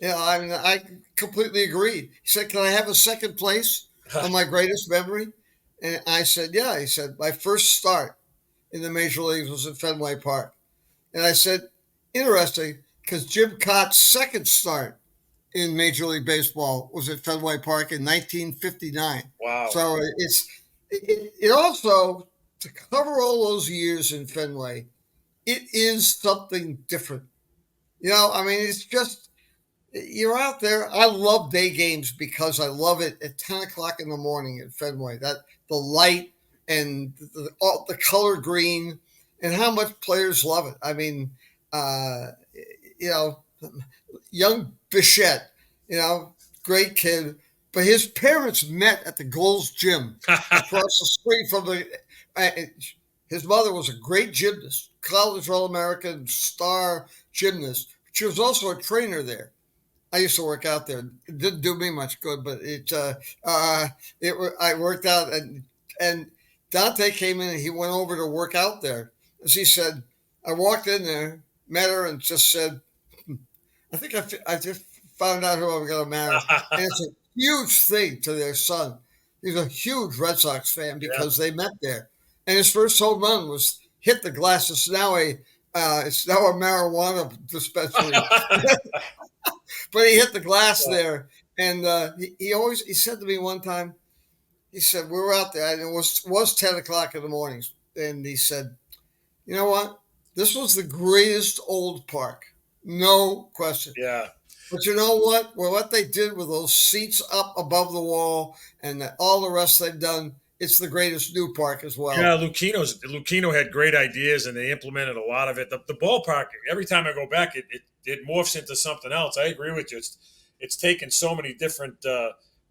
I completely agreed. He said, "Can I have a second place on my greatest memory?" And I said, "Yeah." He said, "My first start in the major leagues was at Fenway Park." And I said, "Interesting, because Jim Cott's second start in Major League Baseball was at Fenway Park in 1959. Wow. So it also, to cover all those years in Fenway, it is something different. It's just, you're out there. I love day games because I love it at 10 o'clock in the morning at Fenway. That the light and the color green and how much players love it. Young Bichette, great kid, but his parents met at the Gold's Gym across the street from the. His mother was a great gymnast, college All-American star gymnast. She was also a trainer there. I used to work out there. It didn't do me much good, but I worked out, and Dante came in and he went over to work out there. As he said, I walked in there, met her, and just said, I think I just found out who I'm going to marry. And it's a huge thing to their son. He's a huge Red Sox fan because they met there. And his first home run was hit the glass. It's now a marijuana dispensary. But he hit the glass there. And he said to me one time, he said, we were out there, and it was 10 o'clock in the morning. And he said, you know what? This was the greatest old park. No question. Yeah. But you know what? Well, what they did with those seats up above the wall and all the rest they've done, it's the greatest new park as well. Yeah, Lucchino had great ideas, and they implemented a lot of it. The ballpark, every time I go back, it morphs into something else. I agree with you. It's taken so many different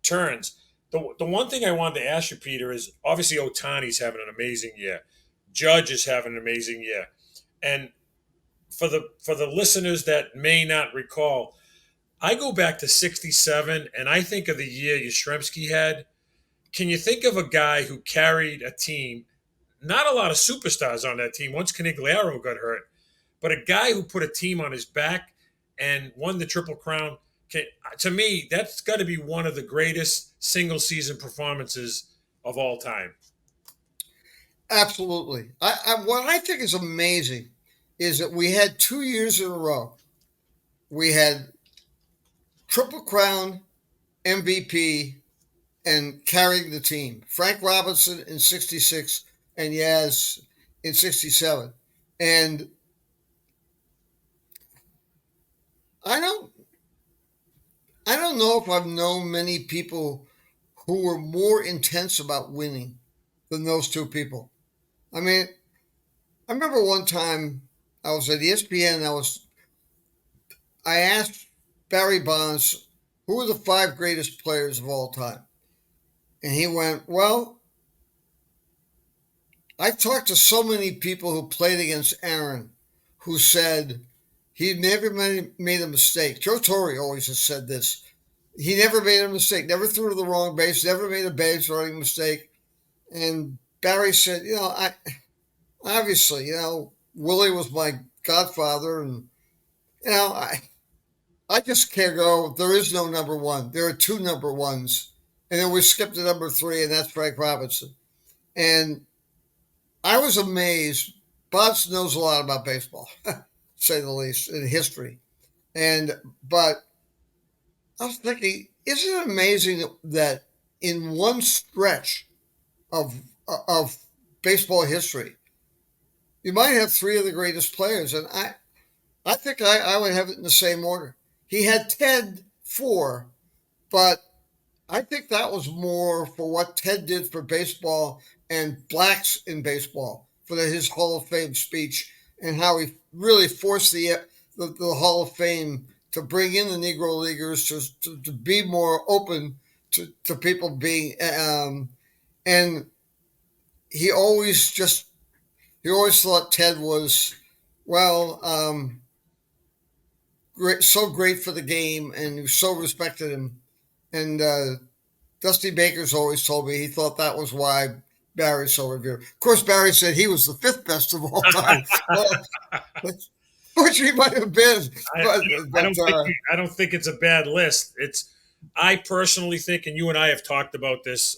turns. The one thing I wanted to ask you, Peter, is obviously Ohtani's having an amazing year. Judge is having an amazing year. And for the listeners that may not recall, I go back to 67, and I think of the year Yastrzemski had. Can you think of a guy who carried a team, not a lot of superstars on that team once Canigliaro got hurt, but a guy who put a team on his back and won the Triple Crown? To me, that's got to be one of the greatest single-season performances of all time. Absolutely. What I think is amazing is that we had 2 years in a row. We had Triple Crown, MVP, and carrying the team. Frank Robinson in 66 and Yaz in 67. And I don't know if I've known many people who were more intense about winning than those two people. I mean, I remember one time I was at ESPN. I asked Barry Bonds, who are the 5 greatest players of all time? And he went, well, I talked to so many people who played against Aaron who said he never made a mistake. Joe Torre always has said this. He never made a mistake, never threw to the wrong base, never made a base running mistake. And Barry said, obviously, Willie was my godfather. And, I just can't go, there is no number one. There are 2 number ones. And then we skipped to number 3, and that's Frank Robinson. And I was amazed. Bonds knows a lot about baseball, to say the least, in history. But I was thinking, isn't it amazing that in one stretch of baseball history, you might have 3 of the greatest players? And I think I would have it in the same order. He had Ted 4, but I think that was more for what Ted did for baseball and blacks in baseball, for his Hall of Fame speech and how he really forced the Hall of Fame to bring in the Negro Leaguers to be more open to people being and he always thought Ted was great, so great for the game, and he so respected him. And Dusty Baker's always told me he thought that was why Barry's so revered. Of course, Barry said he was the 5th best of all time, which he might have been. I don't think it's a bad list. I personally think, and you and I have talked about this,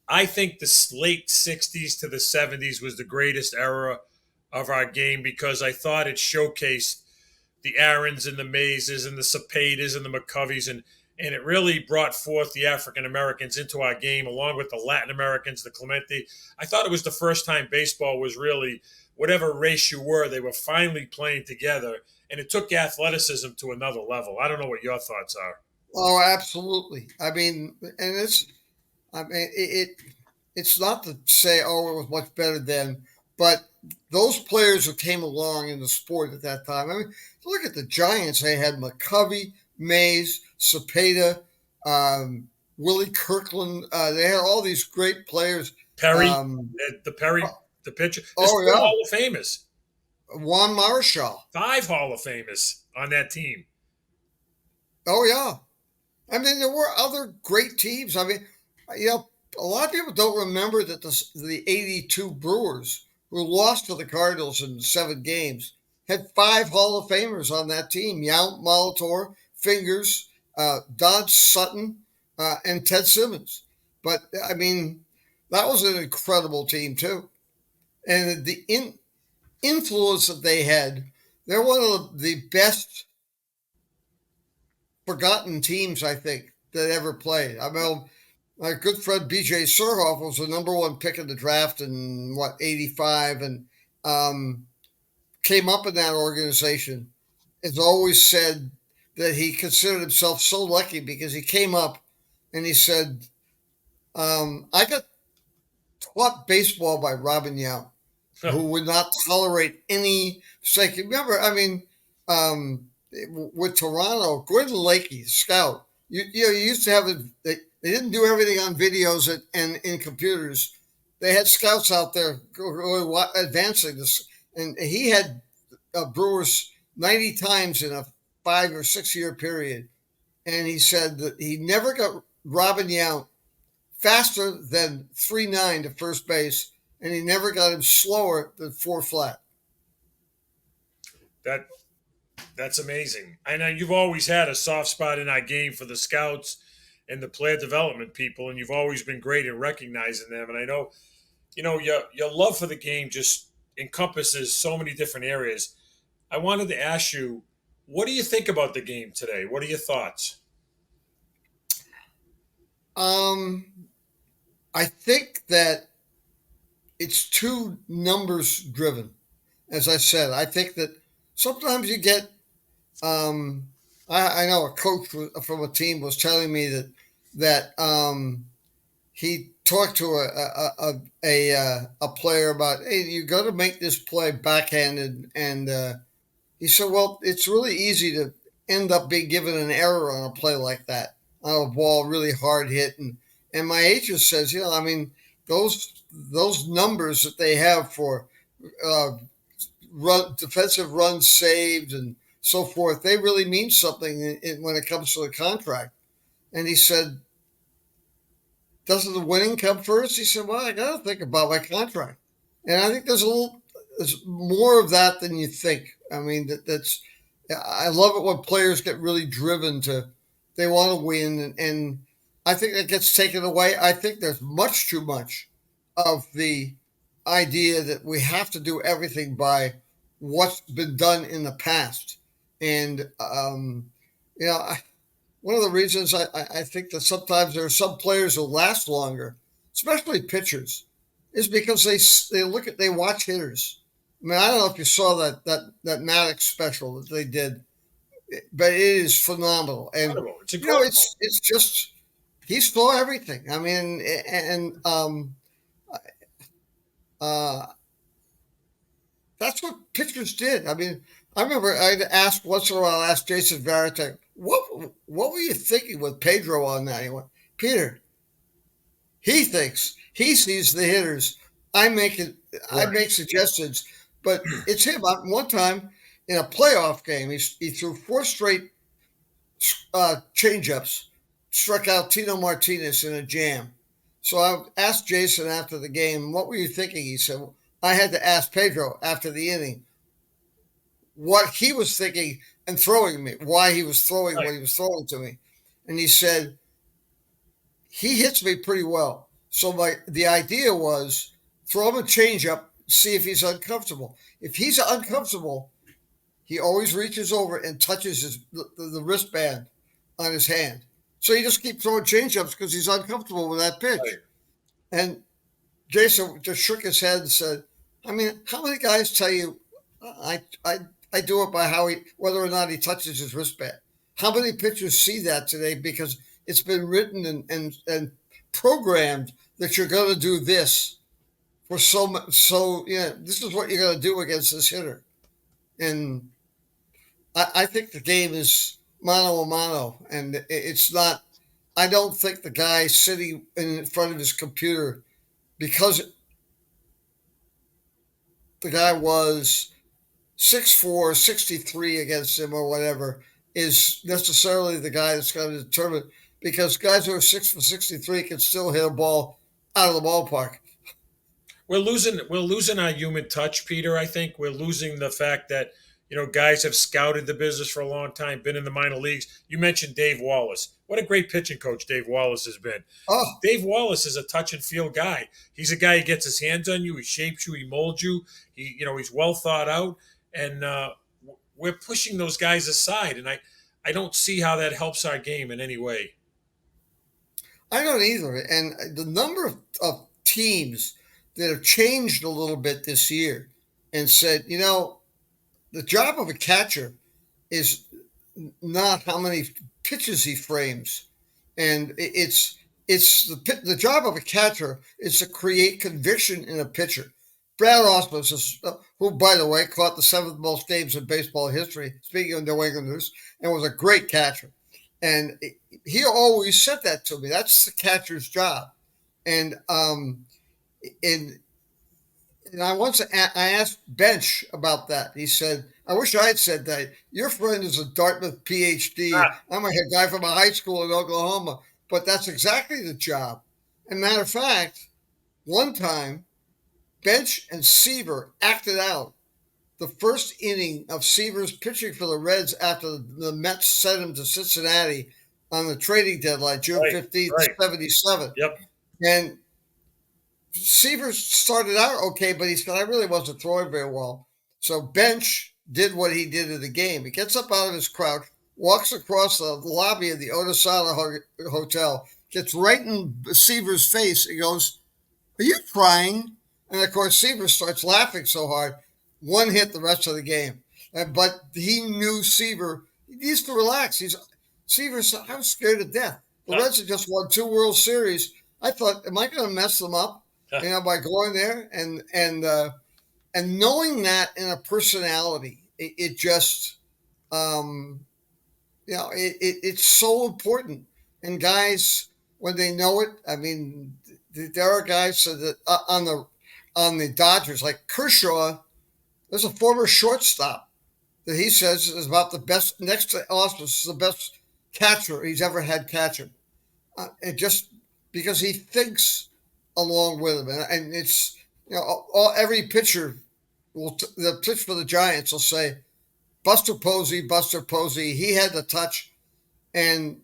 I think the late 60s to the 70s was the greatest era of our game because I thought it showcased the Aarons and the Mazes and the Cepedas and the McCoveys, and it really brought forth the African Americans into our game, along with the Latin Americans, the Clemente. I thought it was the first time baseball was really, whatever race you were, they were finally playing together, and it took athleticism to another level. I don't know what your thoughts are. Oh, absolutely. I mean, it's not to say, it was much better then, but those players who came along in the sport at that time. I mean, look at the Giants. They had McCovey, Mays, Cepeda, Willie Kirkland. They had all these great players. Perry, Um, the pitcher. There's oh, 4 yeah. Hall of Famers, Juan Marshall. 5 Hall of Famers on that team. Oh, yeah. I mean, there were other great teams. I mean, a lot of people don't remember that the 82 Brewers, who lost to the Cardinals in 7 games, had 5 Hall of Famers on that team. Yount, Molitor, Fingers, Dodge Sutton, and Ted Simmons. But, I mean, that was an incredible team, too. And the influence that they had, they're one of the best forgotten teams, I think, that ever played. I mean, my good friend B.J. Surhoff was the number 1 pick in the draft in, 85, and came up in that organization. Has always said that he considered himself so lucky because he came up and he said, I got taught baseball by Robin Yount, who would not tolerate any mistake. Remember, I mean, with Toronto, Gordon Lakey, scout, you used to have they didn't do everything on videos and in computers. They had scouts out there really advancing this, and he had Brewers 90 times in a 5 or 6 year period. And he said that he never got Robin Yount faster than 3.9 to first base, and he never got him slower than 4 flat. That's amazing. I know you've always had a soft spot in our game for the scouts and the player development people, and you've always been great at recognizing them. And I know, your love for the game just encompasses so many different areas. I wanted to ask you, what do you think about the game today? What are your thoughts? I think that it's too numbers driven. As I said, I think that sometimes you get. I know a coach from a team was telling me that he talked to a player about, hey, you got to make this play backhanded, and he said, well, it's really easy to end up being given an error on a play like that, on a ball really hard hit, and my agent says, I mean, those numbers that they have for defensive runs saved and so forth, they really mean something when it comes to the contract. And he said, doesn't the winning come first? He said, well, I got to think about my contract. And I think there's more of that than you think. I mean, I love it when players get really driven they want to win. And I think that gets taken away. I think there's much too much of the idea that we have to do everything by what's been done in the past. And, one of the reasons I think that sometimes there are some players who last longer, especially pitchers, is because they watch hitters. I mean, I don't know if you saw that Maddox special that they did, but it is phenomenal. And, it's just, he saw everything. I mean, and that's what pitchers did. I mean, I remember I'd ask once in a while, ask Jason Varitek, what were you thinking with Pedro on that? He went, Peter, he sees the hitters. I make suggestions, but it's him. One time in a playoff game, he threw 4 straight changeups, struck out Tino Martinez in a jam. So I asked Jason after the game, what were you thinking? He said, I had to ask Pedro after the inning what he was thinking and throwing me, why he was throwing what he was throwing to me. And he said, he hits me pretty well. So the idea was throw him a changeup, see if he's uncomfortable. If he's uncomfortable, he always reaches over and touches the wristband on his hand. So you just keep throwing changeups because he's uncomfortable with that pitch. Right. And Jason just shook his head and said, I mean, how many guys tell you I do it by whether or not he touches his wristband? How many pitchers see that today because it's been written and programmed that you're going to do this for this is what you're going to do against this hitter. And I think the game is mano a mano, and it's not I don't think the guy sitting in front of his computer, because the guy was 6'4", 63 against him or whatever, is necessarily the guy that's going to determine, because guys who are 6'63" can still hit a ball out of the ballpark. We're losing our human touch, Peter. I think we're losing the fact that guys have scouted the business for a long time, been in the minor leagues. You mentioned Dave Wallace. What a great pitching coach Dave Wallace has been. Oh, Dave Wallace is a touch and feel guy. He's a guy who gets his hands on you, he shapes you, he molds you. He's well thought out, and we're pushing those guys aside, and I don't see how that helps our game in any way. I don't either. And the number of teams that have changed a little bit this year and said, the job of a catcher is not how many pitches he frames, and it's the job of a catcher is to create conviction in a pitcher. Brad Ausmus, who, by the way, caught the 7th most games in baseball history, speaking of New Englanders, and was a great catcher. And he always said that to me. That's the catcher's job. And and I asked Bench about that. He said, "I wish I had said that. Your friend is a Dartmouth PhD. I'm a guy from a high school in Oklahoma." But that's exactly the job. And matter of fact, one time, Bench and Seaver acted out the first inning of Seaver's pitching for the Reds after the Mets sent him to Cincinnati on the trading deadline, June 15th, 77. Yep. And Seaver started out okay, but he said, I really wasn't throwing very well. So Bench did what he did in the game. He gets up out of his crouch, walks across the lobby of the Otisala Hotel, gets right in Seaver's face, and goes, "Are you crying?" And of course, Seaver starts laughing so hard. One hit the rest of the game. But he knew Seaver. He needs to relax. Seaver said, "I was scared to death. The Reds had just won 2 World Series. I thought, am I going to mess them up? By going there and knowing that in a personality, it just, it's so important. And guys, when they know it, I mean, there are guys that on the Dodgers, like Kershaw. There's a former shortstop that he says is about the best, next to Ausmus, is the best catcher he's ever had catch him. And just because he thinks along with him. And it's, every pitcher the pitch for the Giants will say, Buster Posey, he had the touch. And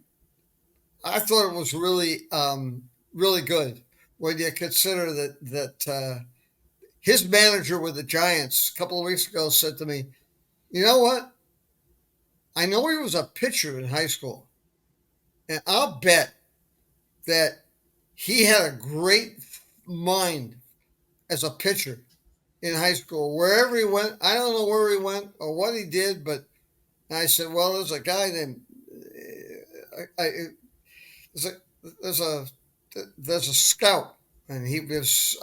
I thought it was really, really good when you consider that his manager with the Giants a couple of weeks ago said to me, "You know what? I know he was a pitcher in high school, and I'll bet that he had a great mind as a pitcher in high school. Wherever he went, I don't know where he went or what he did, but I said, well, there's a guy named there's a scout, and he was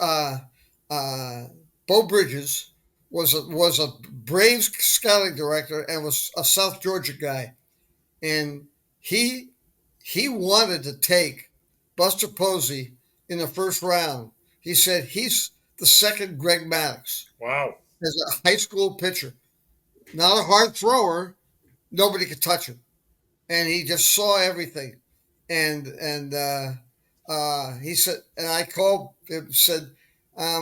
Bo Bridges was a Braves scouting director and was a South Georgia guy, and he wanted to take Buster Posey in the first round. He said he's the second Greg Maddux. Wow. As a high school pitcher. Not a hard thrower. Nobody could touch him. And he just saw everything. And he said, and I called him, said, how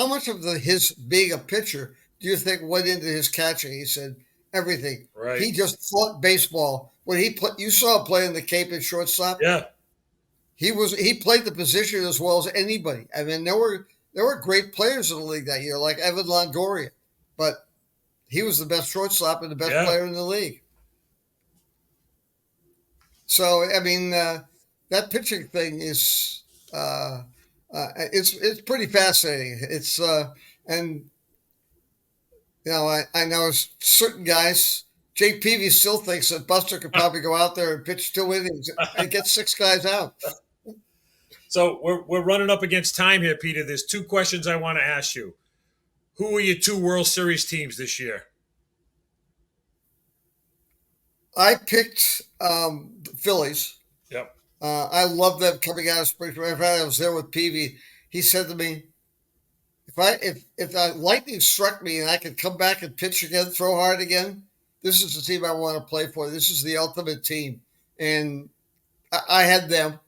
much of his being a pitcher do you think went into his catching? He said, everything. Right. He just fought baseball. When you saw him playing the Cape and shortstop. Yeah. He played the position as well as anybody. I mean, there were great players in the league that year, like Evan Longoria, but he was the best shortstop and the best player in the league. So, I mean, that pitching thing is it's pretty fascinating. It's and I know certain guys. Jake Peavy still thinks that Buster could probably go out there and pitch 2 innings and get 6 guys out. So we're running up against time here, Peter. There's 2 questions I want to ask you. Who are your 2 World Series teams this year? I picked the Phillies. Yep. I love them coming out of spring training. In fact, I was there with Peavy. He said to me, if lightning struck me and I could come back and pitch again, throw hard again, this is the team I want to play for. This is the ultimate team, and I had them.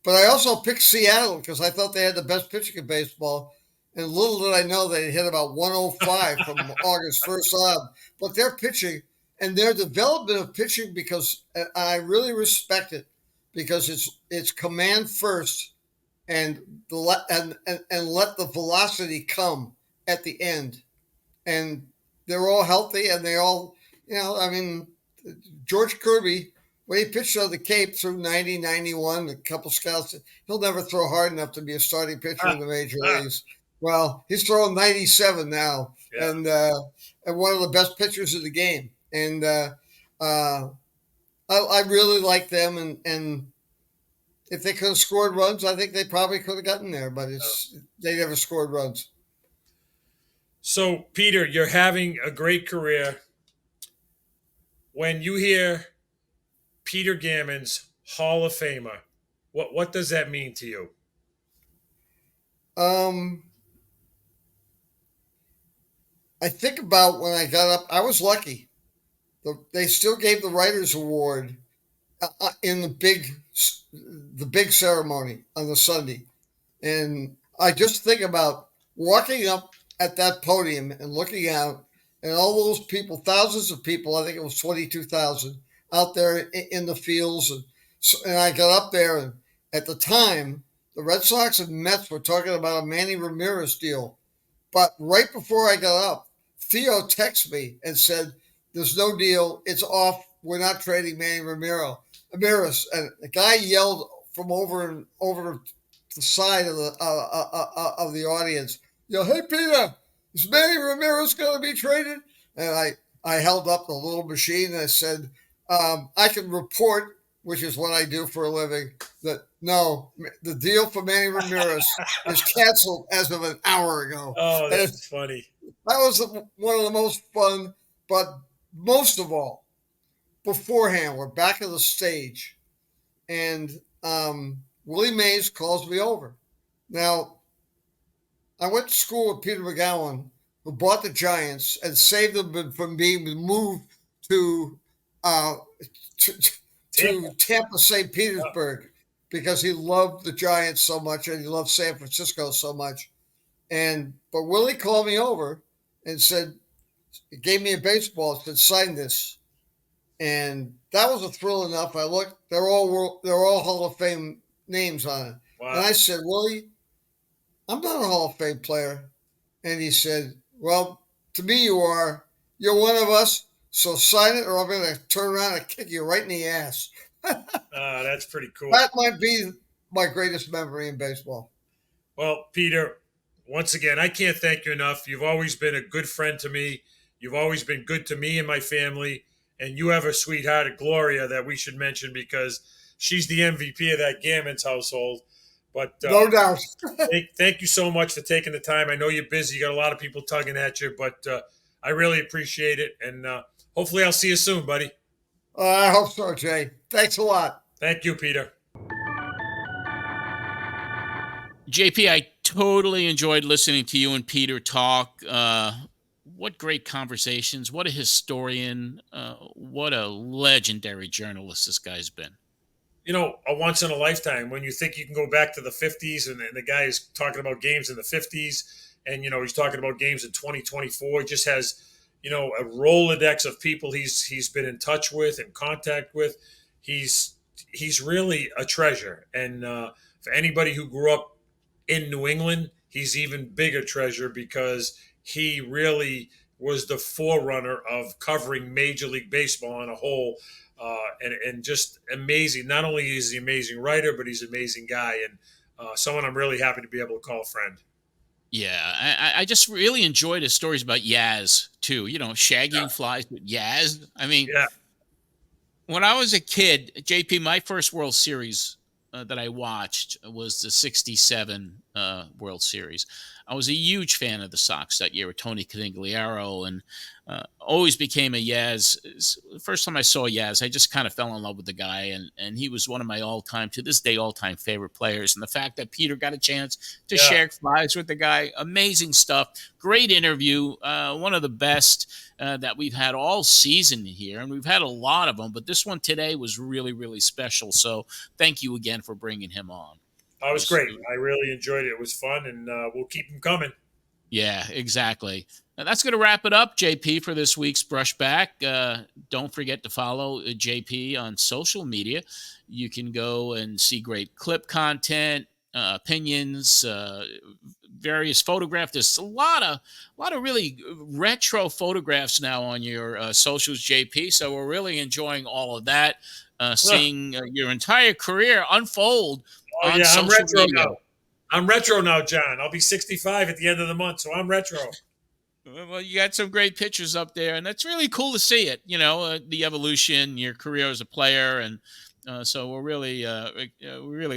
But I also picked Seattle because I thought they had the best pitching in baseball. And little did I know they hit about 105 from August 1st on. But their pitching and their development of pitching, because I really respect it, because it's command first and and let the velocity come at the end. And they're all healthy and they all, I mean, George Kirby, when he pitched on the Cape through 90, 91, a couple scouts, he'll never throw hard enough to be a starting pitcher in the major leagues. Well, he's throwing 97 now, yeah. And one of the best pitchers of the game. And I really like them. And if they could have scored runs, I think they probably could have gotten there. But they never scored runs. So, Peter, you're having a great career. When you hear Peter Gammons, Hall of Famer, what does that mean to you? I think about when I got up, I was lucky. They still gave the Writers Award in the big ceremony on the Sunday. And I just think about walking up at that podium and looking out, and all those people, thousands of people, I think it was 22,000 out there in the fields. And I got up there, and at the time, the Red Sox and Mets were talking about a Manny Ramirez deal. But right before I got up, Theo texted me and said, "There's no deal. It's off. We're not trading Manny Ramirez." And the guy yelled from over the side of the audience, "Hey, Peter, is Manny Ramirez going to be traded?" And I held up the little machine and I said, "I can report," which is what I do for a living, that no, the deal for Manny Ramirez is canceled as of an hour ago. Oh, that's funny. That was one of the most fun, but most of all, beforehand, we're back on the stage, and Willie Mays calls me over. Now, I went to school with Peter Gammons, who bought the Giants and saved them from being moved to Tampa, St. Petersburg, because he loved the Giants so much and he loved San Francisco so much. But Willie called me over and said, he gave me a baseball, said, "Sign this." And that was a thrill enough. I looked, they're all Hall of Fame names on it. Wow. And I said, "Willie, I'm not a Hall of Fame player." And he said, "Well, to me you are. You're one of us. So sign it or I'm going to turn around and kick you right in the ass." That's pretty cool. That might be my greatest memory in baseball. Well, Peter, once again, I can't thank you enough. You've always been a good friend to me. You've always been good to me and my family. And you have a sweetheart, Gloria, that we should mention because she's the MVP of that Gammons household. But no doubt. Thank you so much for taking the time. I know you're busy. You got a lot of people tugging at you, but I really appreciate it. And hopefully I'll see you soon, buddy. I hope so, Jay. Thanks a lot. Thank you, Peter. JP, I totally enjoyed listening to you and Peter talk. What great conversations. What a historian. What a legendary journalist this guy's been. A once in a lifetime when you think you can go back to the 50s and the guy is talking about games in the 50s and, he's talking about games in 2024. He just has, a Rolodex of people he's been in touch with and contact with. He's really a treasure. And for anybody who grew up in New England, he's even bigger treasure because he really was the forerunner of covering Major League Baseball on a whole. And just amazing. Not only is he an amazing writer, but he's an amazing guy and someone I'm really happy to be able to call a friend. Yeah, I just really enjoyed his stories about Yaz, too. Shagging flies with Yaz. I mean, when I was a kid, JP, my first World Series that I watched was the 67 World Series. I was a huge fan of the Sox that year with Tony Conigliaro, and always became a Yaz. First time I saw Yaz, I just kind of fell in love with the guy, and he was one of my to this day, all-time favorite players. And the fact that Peter got a chance to share flies with the guy, amazing stuff. Great interview, one of the best that we've had all season here, and we've had a lot of them, but this one today was really, really special. So thank you again for bringing him on. It was great. I really enjoyed it. It was fun, and we'll keep them coming. Yeah, exactly. Now that's going to wrap it up, JP, for this week's Brushback. Don't forget to follow JP on social media. You can go and see great clip content, opinions, various photographs. There's a lot of really retro photographs now on your socials, JP. So we're really enjoying all of that, seeing your entire career unfold on social retro media. now. I'm retro now, John. I'll be 65 at the end of the month, so I'm retro. Well, you got some great pictures up there, and that's really cool to see it. The evolution, your career as a player, and so we really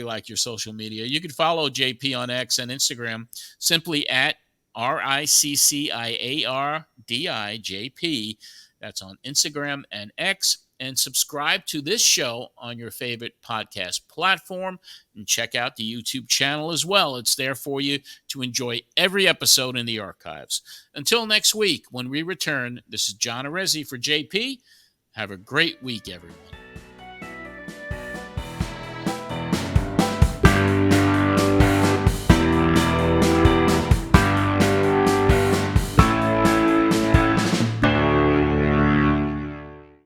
like your social media. You can follow JP on X and Instagram simply at RICCIARDIJP. That's on Instagram and X. And subscribe to this show on your favorite podcast platform, and check out the YouTube channel as well. It's there for you to enjoy every episode in the archives. Until next week, when we return, this is John Arezzi for JP. Have a great week, everyone.